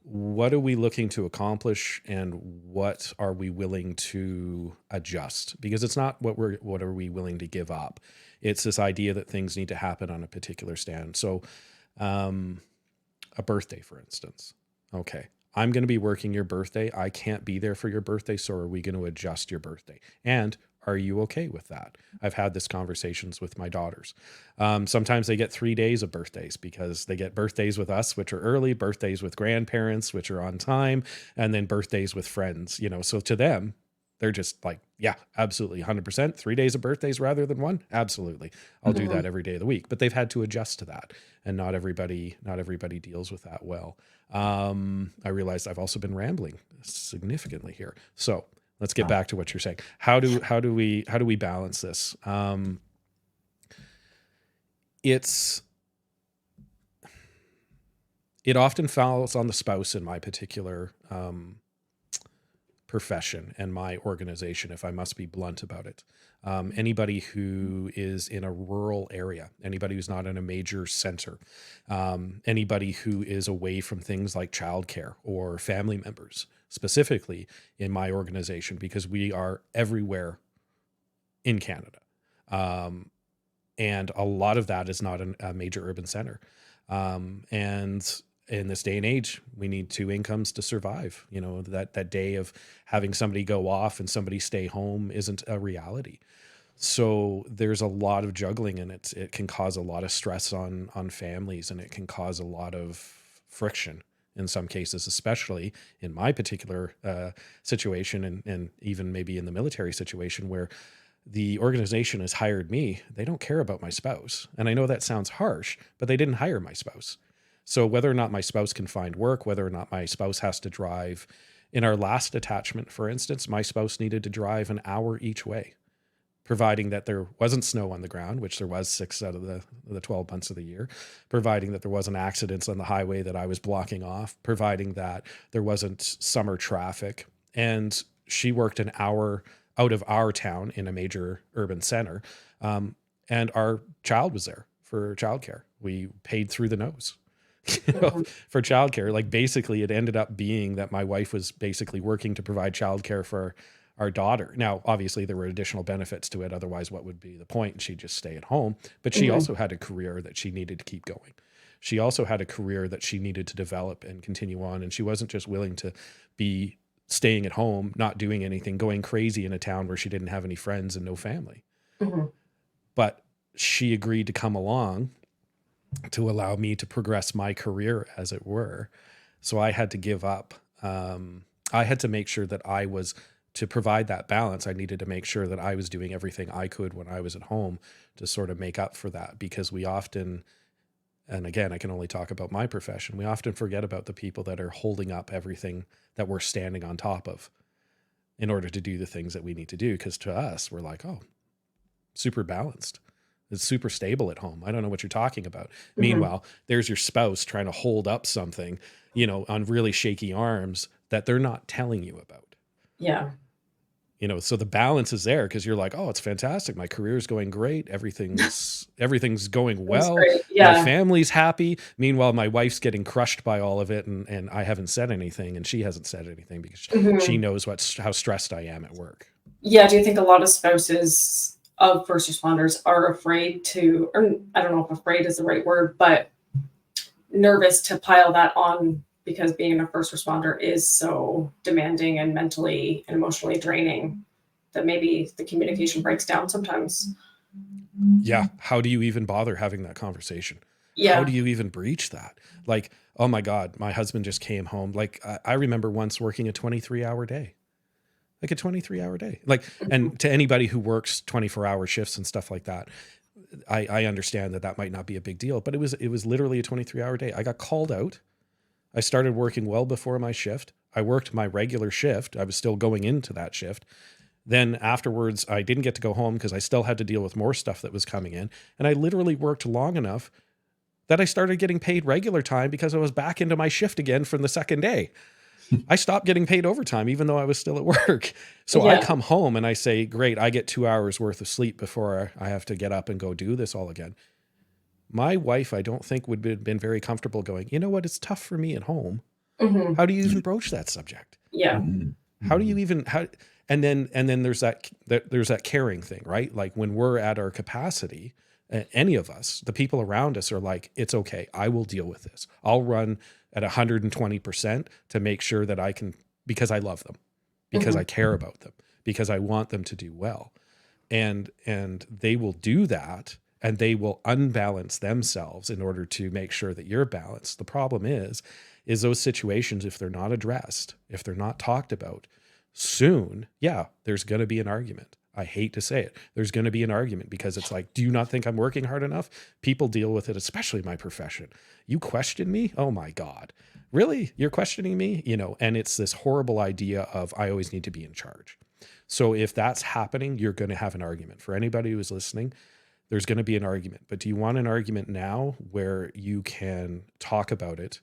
what are we looking to accomplish and what are we willing to adjust? Because it's not what are we willing to give up. It's this idea that things need to happen on a particular stand. So, a birthday, for instance. Okay, I'm going to be working your birthday. I can't be there for your birthday. So are we going to adjust your birthday? And are you okay with that? I've had this conversations with my daughters. Sometimes they get 3 days of birthdays because they get birthdays with us, which are early, birthdays with grandparents, which are on time, and then birthdays with friends, so to them, they're just like, yeah, absolutely. 100%. 3 days of birthdays rather than one. Absolutely. I'll do that every day of the week, but they've had to adjust to that. And not everybody deals with that well. I realized I've also been rambling significantly here. So let's get back to what you're saying. How do we balance this? It often falls on the spouse in my particular, profession and my organization, if I must be blunt about it. Anybody who is in a rural area, anybody who's not in a major center, anybody who is away from things like childcare or family members, specifically in my organization, because we are everywhere in Canada. And a lot of that is not a major urban center. And in this day and age, we need 2 incomes to survive. That day of having somebody go off and somebody stay home isn't a reality. So there's a lot of juggling, and it can cause a lot of stress on families, and it can cause a lot of friction in some cases, especially in my particular situation, and even maybe in the military situation where the organization has hired me. They don't care about my spouse. And I know that sounds harsh, but they didn't hire my spouse. So whether or not my spouse can find work, whether or not my spouse has to drive, in our last detachment, for instance, my spouse needed to drive an hour each way, providing that there wasn't snow on the ground, which there was 6 out of the 12 months of the year, providing that there wasn't accidents on the highway that I was blocking off, providing that there wasn't summer traffic. And she worked an hour out of our town in a major urban center. And our child was there for childcare. We paid through the nose. For childcare. Like, basically it ended up being that my wife was basically working to provide childcare for our daughter. Now, obviously there were additional benefits to it. Otherwise, what would be the point? She'd just stay at home. But she also had a career that she needed to keep going. She also had a career that she needed to develop and continue on. And she wasn't just willing to be staying at home, not doing anything, going crazy in a town where she didn't have any friends and no family. But she agreed to come along to allow me to progress my career, as it were. So I had to give up. I had to make sure that to provide that balance, I needed to make sure that I was doing everything I could when I was at home to sort of make up for that, because we often, and again, I can only talk about my profession, we often forget about the people that are holding up everything that we're standing on top of in order to do the things that we need to do. Because to us, we're like, oh, super balanced. It's super stable at home. I don't know what you're talking about. Meanwhile, there's your spouse trying to hold up something, on really shaky arms that they're not telling you about. Yeah. So the balance is there because you're like, oh, it's fantastic. My career's going great. Everything's going well. Yeah. My family's happy. Meanwhile, my wife's getting crushed by all of it. And I haven't said anything, and she hasn't said anything because she knows how stressed I am at work. Yeah. Do you think a lot of spouses of first responders are afraid to, or I don't know if afraid is the right word, but nervous to pile that on, because being a first responder is so demanding and mentally and emotionally draining that maybe the communication breaks down sometimes? Yeah. How do you even bother having that conversation? Yeah. How do you even breach that? Like, oh my God, my husband just came home. Like, I remember once working a 23-hour day. Like a 23-hour day. Like, and to anybody who works 24-hour shifts and stuff like that, I understand that might not be a big deal, but it was literally a 23-hour day. I got called out. I started working well before my shift. I worked my regular shift. I was still going into that shift. Then afterwards, I didn't get to go home because I still had to deal with more stuff that was coming in. And I literally worked long enough that I started getting paid regular time because I was back into my shift again from the second day. I stopped getting paid overtime, even though I was still at work. So I come home and I say, great, I get 2 hours worth of sleep before I have to get up and go do this all again. My wife, I don't think would have been very comfortable going, you know what, it's tough for me at home. How do you even broach that subject? Yeah. How do you even, and then there's that caring thing, right? Like when we're at our capacity, any of us, the people around us are like, it's okay. I will deal with this. I'll run at 120% to make sure that I can, because I love them, because I care about them, because I want them to do well. And they will do that, and they will unbalance themselves in order to make sure that you're balanced. The problem is those situations, if they're not addressed, if they're not talked about soon, there's going to be an argument. I hate to say it. There's going to be an argument because it's like, do you not think I'm working hard enough? People deal with it, especially my profession. You question me? Oh my God. Really? You're questioning me? And it's this horrible idea of I always need to be in charge. So if that's happening, you're going to have an argument. For anybody who is listening, there's going to be an argument. But do you want an argument now where you can talk about it,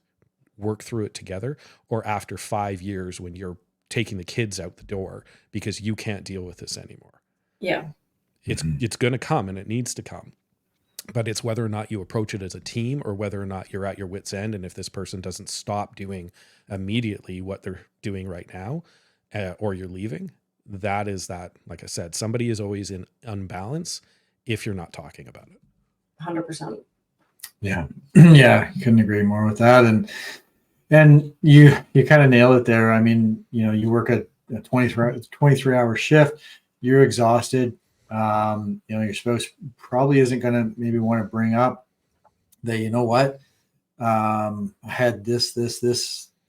work through it together, or after 5 years when you're taking the kids out the door because you can't deal with this anymore? Yeah. It's going to come, and it needs to come. But it's whether or not you approach it as a team or whether or not you're at your wit's end. And if this person doesn't stop doing immediately what they're doing right now, or you're leaving, that is that, like I said, somebody is always in unbalance if you're not talking about it. 100%. Yeah. Yeah. Couldn't agree more with that. And you kind of nailed it there. I mean, you work at a 23-hour shift, you're exhausted. Your spouse probably isn't going to maybe want to bring up that, you know what, I had this,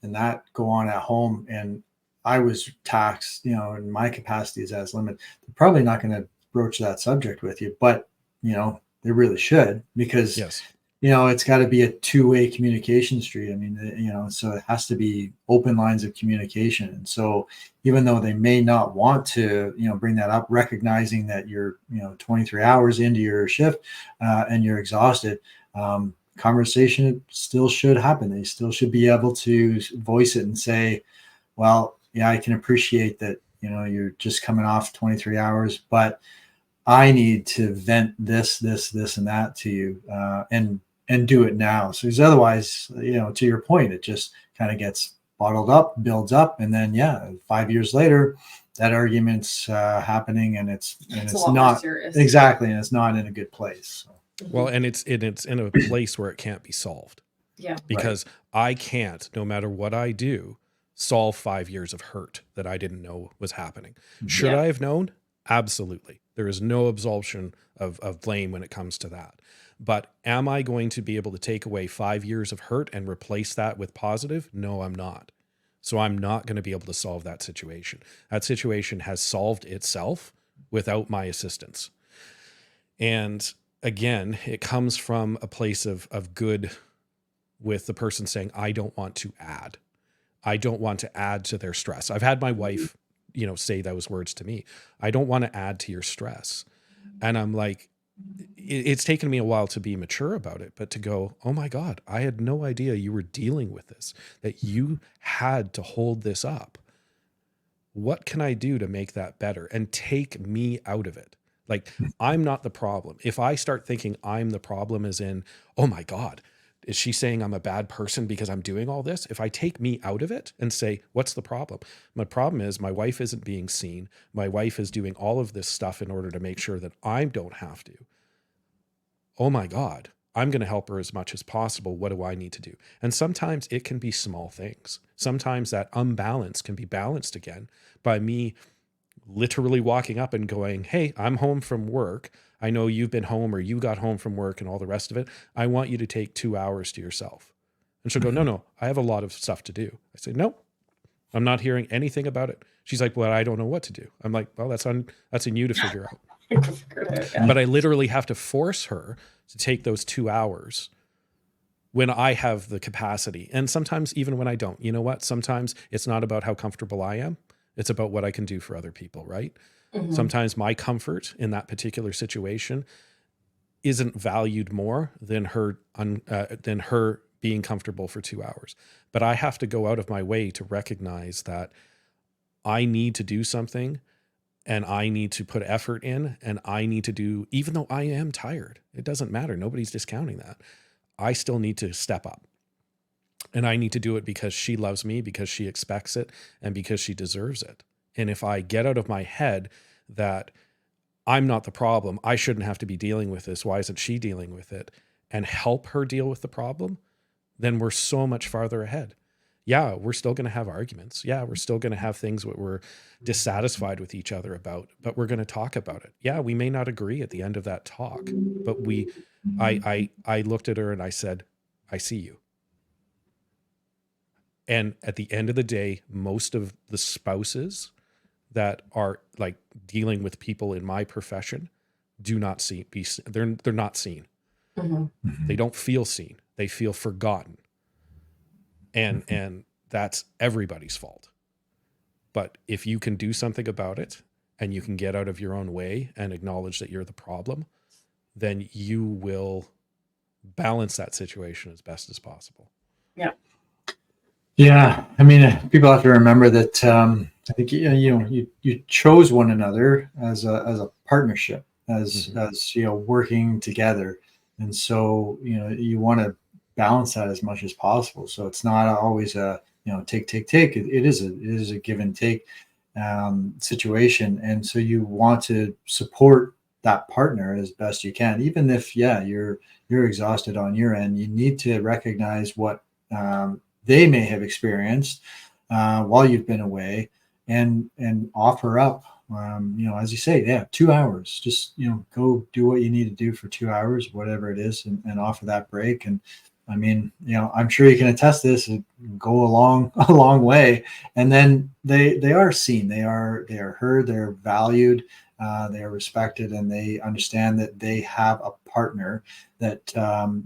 and that go on at home, and I was taxed, in my capacities as limit. They're probably not going to broach that subject with you, but, they really should, because yes. It's got to be a two-way communication street. I mean, so it has to be open lines of communication. And so even though they may not want to, bring that up, recognizing that you're, 23 hours into your shift and you're exhausted, conversation still should happen. They still should be able to voice it and say, well, yeah, I can appreciate that, you're just coming off 23 hours, but I need to vent this, and that to you, and do it now. So because otherwise, to your point, it just kind of gets bottled up, builds up, and then 5 years later, that argument's happening, and it's not exactly, and it's not in a good place. So. Well, and it's in a place where it can't be solved. Yeah, because I can't, no matter what I do, solve 5 years of hurt that I didn't know was happening. Should I have known? Absolutely. There is no absolution of blame when it comes to that. But am I going to be able to take away 5 years of hurt and replace that with positive? No, I'm not. So I'm not going to be able to solve that situation. That situation has solved itself without my assistance. And again, it comes from a place of good with the person saying, I don't want to add. I don't want to add to their stress. I've had my wife, say those words to me. I don't want to add to your stress. And I'm like, it's taken me a while to be mature about it, but to go, oh my God, I had no idea you were dealing with this, that you had to hold this up. What can I do to make that better and take me out of it? Like, I'm not the problem. If I start thinking I'm the problem as in, oh my God, is she saying I'm a bad person because I'm doing all this? If I take me out of it and say, what's the problem? My problem is my wife isn't being seen. My wife is doing all of this stuff in order to make sure that I don't have to. Oh my God, I'm going to help her as much as possible. What do I need to do? And sometimes it can be small things. Sometimes that unbalance can be balanced again by me literally walking up and going, hey, I'm home from work. I know you've been home or you got home from work and all the rest of it. I want you to take 2 hours to yourself. And she'll go, no, I have a lot of stuff to do. I say, no, I'm not hearing anything about it. She's like, well, I don't know what to do. I'm like, well, that's on you to figure out. But I literally have to force her to take those 2 hours when I have the capacity. And sometimes even when I don't, you know what? Sometimes it's not about how comfortable I am. It's about what I can do for other people, right? Mm-hmm. Sometimes my comfort in that particular situation isn't valued more than her being comfortable for 2 hours. But I have to go out of my way to recognize that I need to do something, and I need to put effort in, and I need to do, even though I am tired, it doesn't matter. Nobody's discounting that. I still need to step up, and I need to do it because she loves me, because she expects it, and because she deserves it. And if I get out of my head that I'm not the problem, I shouldn't have to be dealing with this, why isn't she dealing with it, and help her deal with the problem, then we're so much farther ahead. Yeah, we're still going to have arguments. Yeah, we're still going to have things that we're dissatisfied with each other about, but we're going to talk about it. Yeah, we may not agree at the end of that talk, but I looked at her and I said, I see you. And at the end of the day, most of the spouses that are like dealing with people in my profession do not they're not seen. Mm-hmm. They don't feel seen. They feel forgotten. And that's everybody's fault. But if you can do something about it, and you can get out of your own way and acknowledge that you're the problem, then you will balance that situation as best as possible. Yeah. Yeah, I mean, people have to remember that I think you chose one another as a partnership, as working together, and so you want to balance that as much as possible. So it's not always a take. It is a give and take situation, and so you want to support that partner as best you can, even if you're exhausted on your end. You need to recognize what they may have experienced while you've been away, and offer up, as you say, 2 hours, just, go do what you need to do for 2 hours, whatever it is, and offer that break. And I mean, I'm sure you can attest this, and go a long way. And then they are seen, they are heard, they're valued, they are respected, and they understand that they have a partner that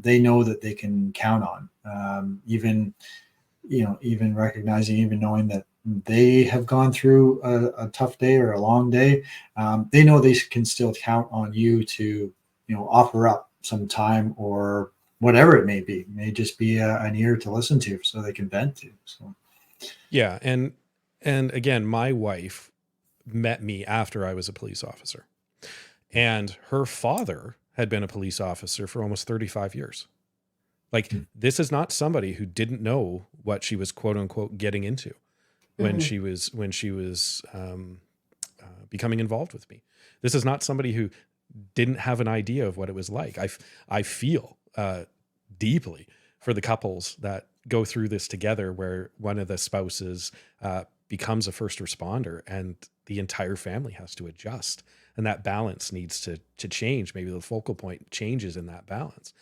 they know that they can count on. Even recognizing, even knowing that they have gone through a tough day or a long day, they know they can still count on you to, offer up some time, or whatever it may be. It may just be an ear to listen to, so they can vent to. So, yeah. And again, my wife met me after I was a police officer, and her father had been a police officer for almost 35 years. Like, this is not somebody who didn't know what she was, quote unquote, getting into when she was becoming involved with me. This is not somebody who didn't have an idea of what it was like. I feel deeply for the couples that go through this together, where one of the spouses becomes a first responder and the entire family has to adjust, and that balance needs to change. Maybe the focal point changes in that balance.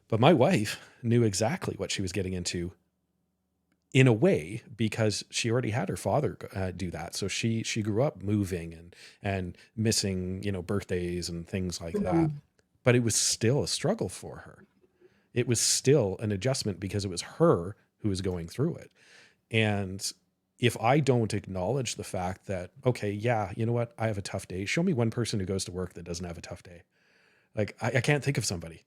But my wife knew exactly what she was getting into, in a way, because she already had her father do that. So she grew up moving and missing, birthdays and things like that. But it was still a struggle for her. It was still an adjustment, because it was her who was going through it. And if I don't acknowledge the fact that, okay, yeah, you know what, I have a tough day. Show me one person who goes to work that doesn't have a tough day. Like, I can't think of somebody.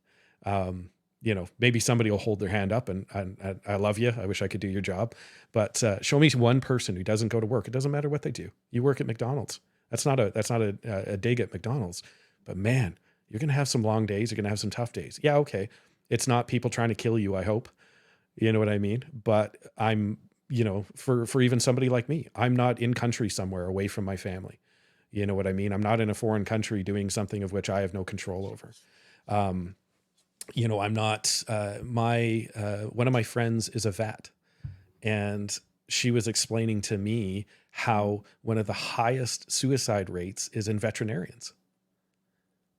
Maybe somebody will hold their hand up and I love you, I wish I could do your job. But show me one person who doesn't go to work. It doesn't matter what they do. You work at McDonald's. That's not a dig at McDonald's. But man, you're going to have some long days. You're going to have some tough days. Yeah, okay. It's not people trying to kill you, I hope. You know what I mean? But I'm, for even somebody like me, I'm not in country somewhere away from my family. You know what I mean? I'm not in a foreign country doing something of which I have no control over. I'm not, one of my friends is a vet, and she was explaining to me how one of the highest suicide rates is in veterinarians.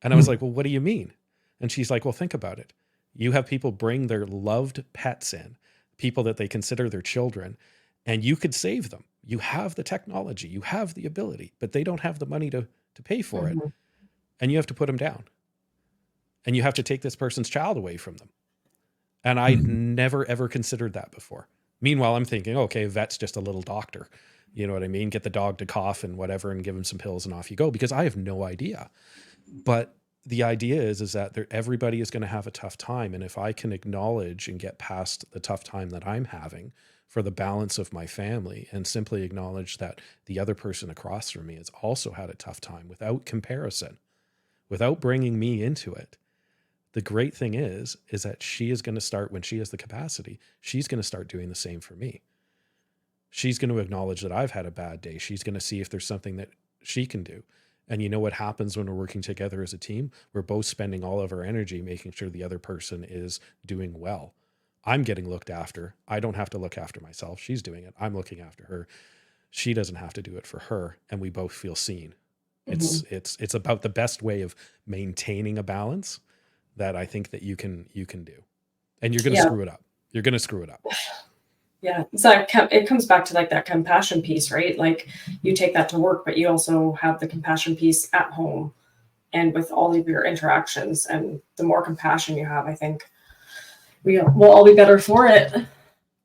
And I was like, well, what do you mean? And she's like, well, think about it. You have people bring their loved pets in, people that they consider their children, and you could save them. You have the technology, you have the ability, but they don't have the money to pay for it. And you have to put them down. And you have to take this person's child away from them. And I'd never, ever considered that before. Meanwhile, I'm thinking, okay, vet's just a little doctor. You know what I mean? Get the dog to cough and whatever and give him some pills and off you go, because I have no idea. But the idea is that everybody is going to have a tough time. And if I can acknowledge and get past the tough time that I'm having for the balance of my family, and simply acknowledge that the other person across from me has also had a tough time without comparison, without bringing me into it, the great thing is that she is going to start, when she has the capacity, she's going to start doing the same for me. She's going to acknowledge that I've had a bad day. She's going to see if there's something that she can do. And you know what happens when we're working together as a team? We're both spending all of our energy making sure the other person is doing well. I'm getting looked after. I don't have to look after myself. She's doing it. I'm looking after her. She doesn't have to do it for her. And we both feel seen. Mm-hmm. It's about the best way of maintaining a balance that I think that you can do. And you're going to screw it up. You're going to screw it up. Yeah. So it comes back to like that compassion piece, right? Like you take that to work, but you also have the compassion piece at home and with all of your interactions. And the more compassion you have, I think we'll all be better for it.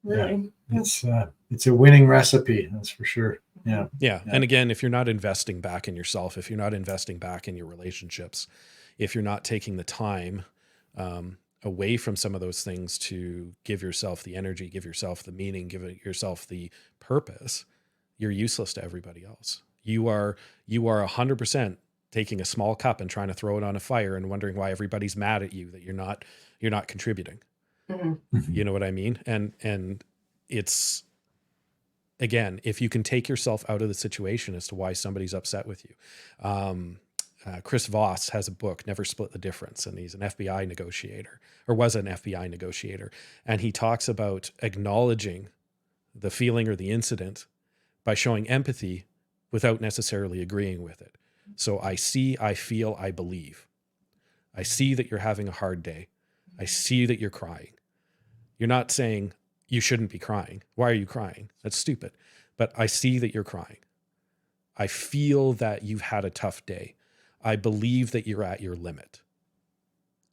Really. Yeah. It's a winning recipe. That's for sure. Yeah. And again, if you're not investing back in yourself, if you're not investing back in your relationships, if you're not taking the time away from some of those things to give yourself the energy, give yourself the meaning, give yourself the purpose, you're useless to everybody else. You are 100% taking a small cup and trying to throw it on a fire and wondering why everybody's mad at you, that you're not contributing. Mm-hmm. You know what I mean? And it's, again, if you can take yourself out of the situation as to why somebody's upset with you. Chris Voss has a book, Never Split the Difference, and he's an FBI negotiator, or was an FBI negotiator. And he talks about acknowledging the feeling or the incident by showing empathy without necessarily agreeing with it. So I see, I feel, I believe. I see that you're having a hard day. I see that you're crying. You're not saying you shouldn't be crying. Why are you crying? That's stupid. But I see that you're crying. I feel that you've had a tough day. I believe that you're at your limit.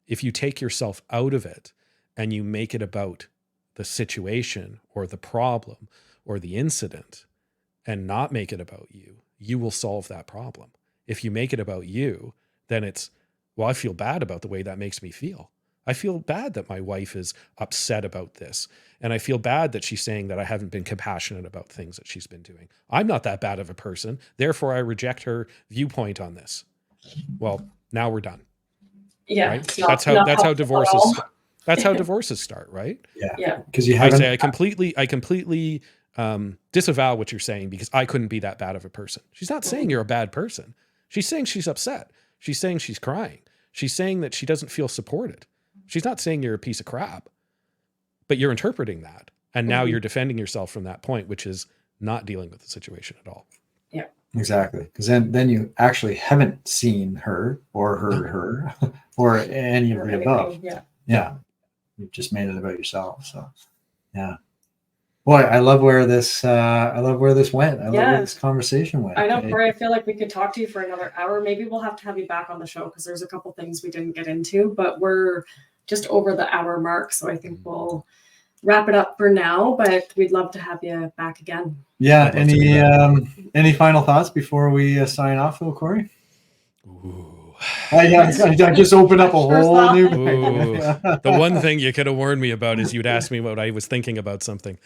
If you take yourself out of it and you make it about the situation or the problem or the incident and not make it about you, you will solve that problem. If you make it about you, then it's, well, I feel bad about the way that makes me feel. I feel bad that my wife is upset about this. And I feel bad that she's saying that I haven't been compassionate about things that she's been doing. I'm not that bad of a person. Therefore, I reject her viewpoint on this. Well, now we're done. Yeah. Right? That's how divorces start, right? Yeah. Because I completely disavow what you're saying because I couldn't be that bad of a person. She's not saying you're a bad person. She's saying she's upset. She's saying she's crying. She's saying that she doesn't feel supported. She's not saying you're a piece of crap, but you're interpreting that. And now you're defending yourself from that point, which is not dealing with the situation at all. Yeah. Exactly. Because then you actually haven't seen her or heard her or any of the above. Yeah. You've just made it about yourself. So yeah. Boy, I love where this went. I love where this conversation went. I know, Cory, I feel like we could talk to you for another hour. Maybe we'll have to have you back on the show because there's a couple things we didn't get into, but we're just over the hour mark. So I think we'll wrap it up for now, but we'd love to have you back again. Yeah. Any final thoughts before we sign off, though, Cory? Ooh. I just opened up a whole new. The one thing you could have warned me about is you'd ask me what I was thinking about something.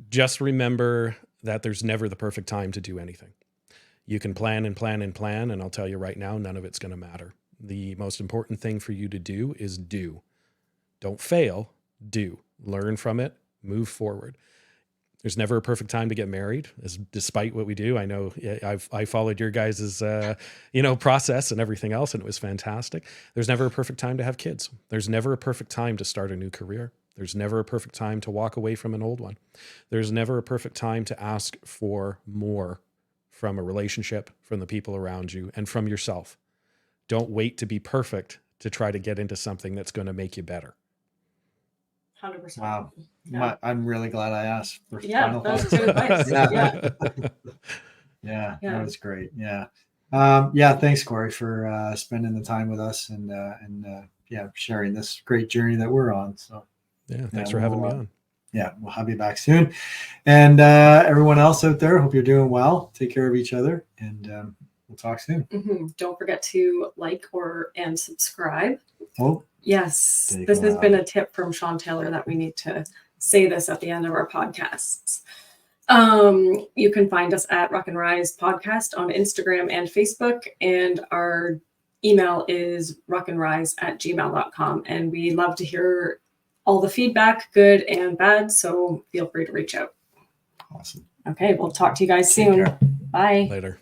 Just remember that there's never the perfect time to do anything. You can plan and plan and plan, and I'll tell you right now, none of it's going to matter. The most important thing for you to do is do. Don't fail, do. Learn from it, move forward. There's never a perfect time to get married, despite what we do. I know I followed your guys' process and everything else, and it was fantastic. There's never a perfect time to have kids. There's never a perfect time to start a new career. There's never a perfect time to walk away from an old one. There's never a perfect time to ask for more from a relationship, from the people around you, and from yourself. Don't wait to be perfect to try to get into something that's going to make you better. 100%. Wow. Yeah. I'm really glad I asked for final thoughts. That was good advice. Yeah, that was great. Yeah. Thanks, Cory, for spending the time with us and sharing this great journey that we're on. So thanks for having me on. Yeah, we'll have you back soon. And everyone else out there, hope you're doing well. Take care of each other, and we'll talk soon. Don't forget to like and subscribe. Oh, yes. take This a has while. been a tip from Sean Taylor that we need to say this at the end of our podcasts. You can find us at Rock and Rise Podcast on Instagram and Facebook, and our email is rockandrise@gmail.com. And we love to hear all the feedback, good and bad, so feel free to reach out. Awesome. Okay, we'll talk to you guys Take soon. care. Bye. Later.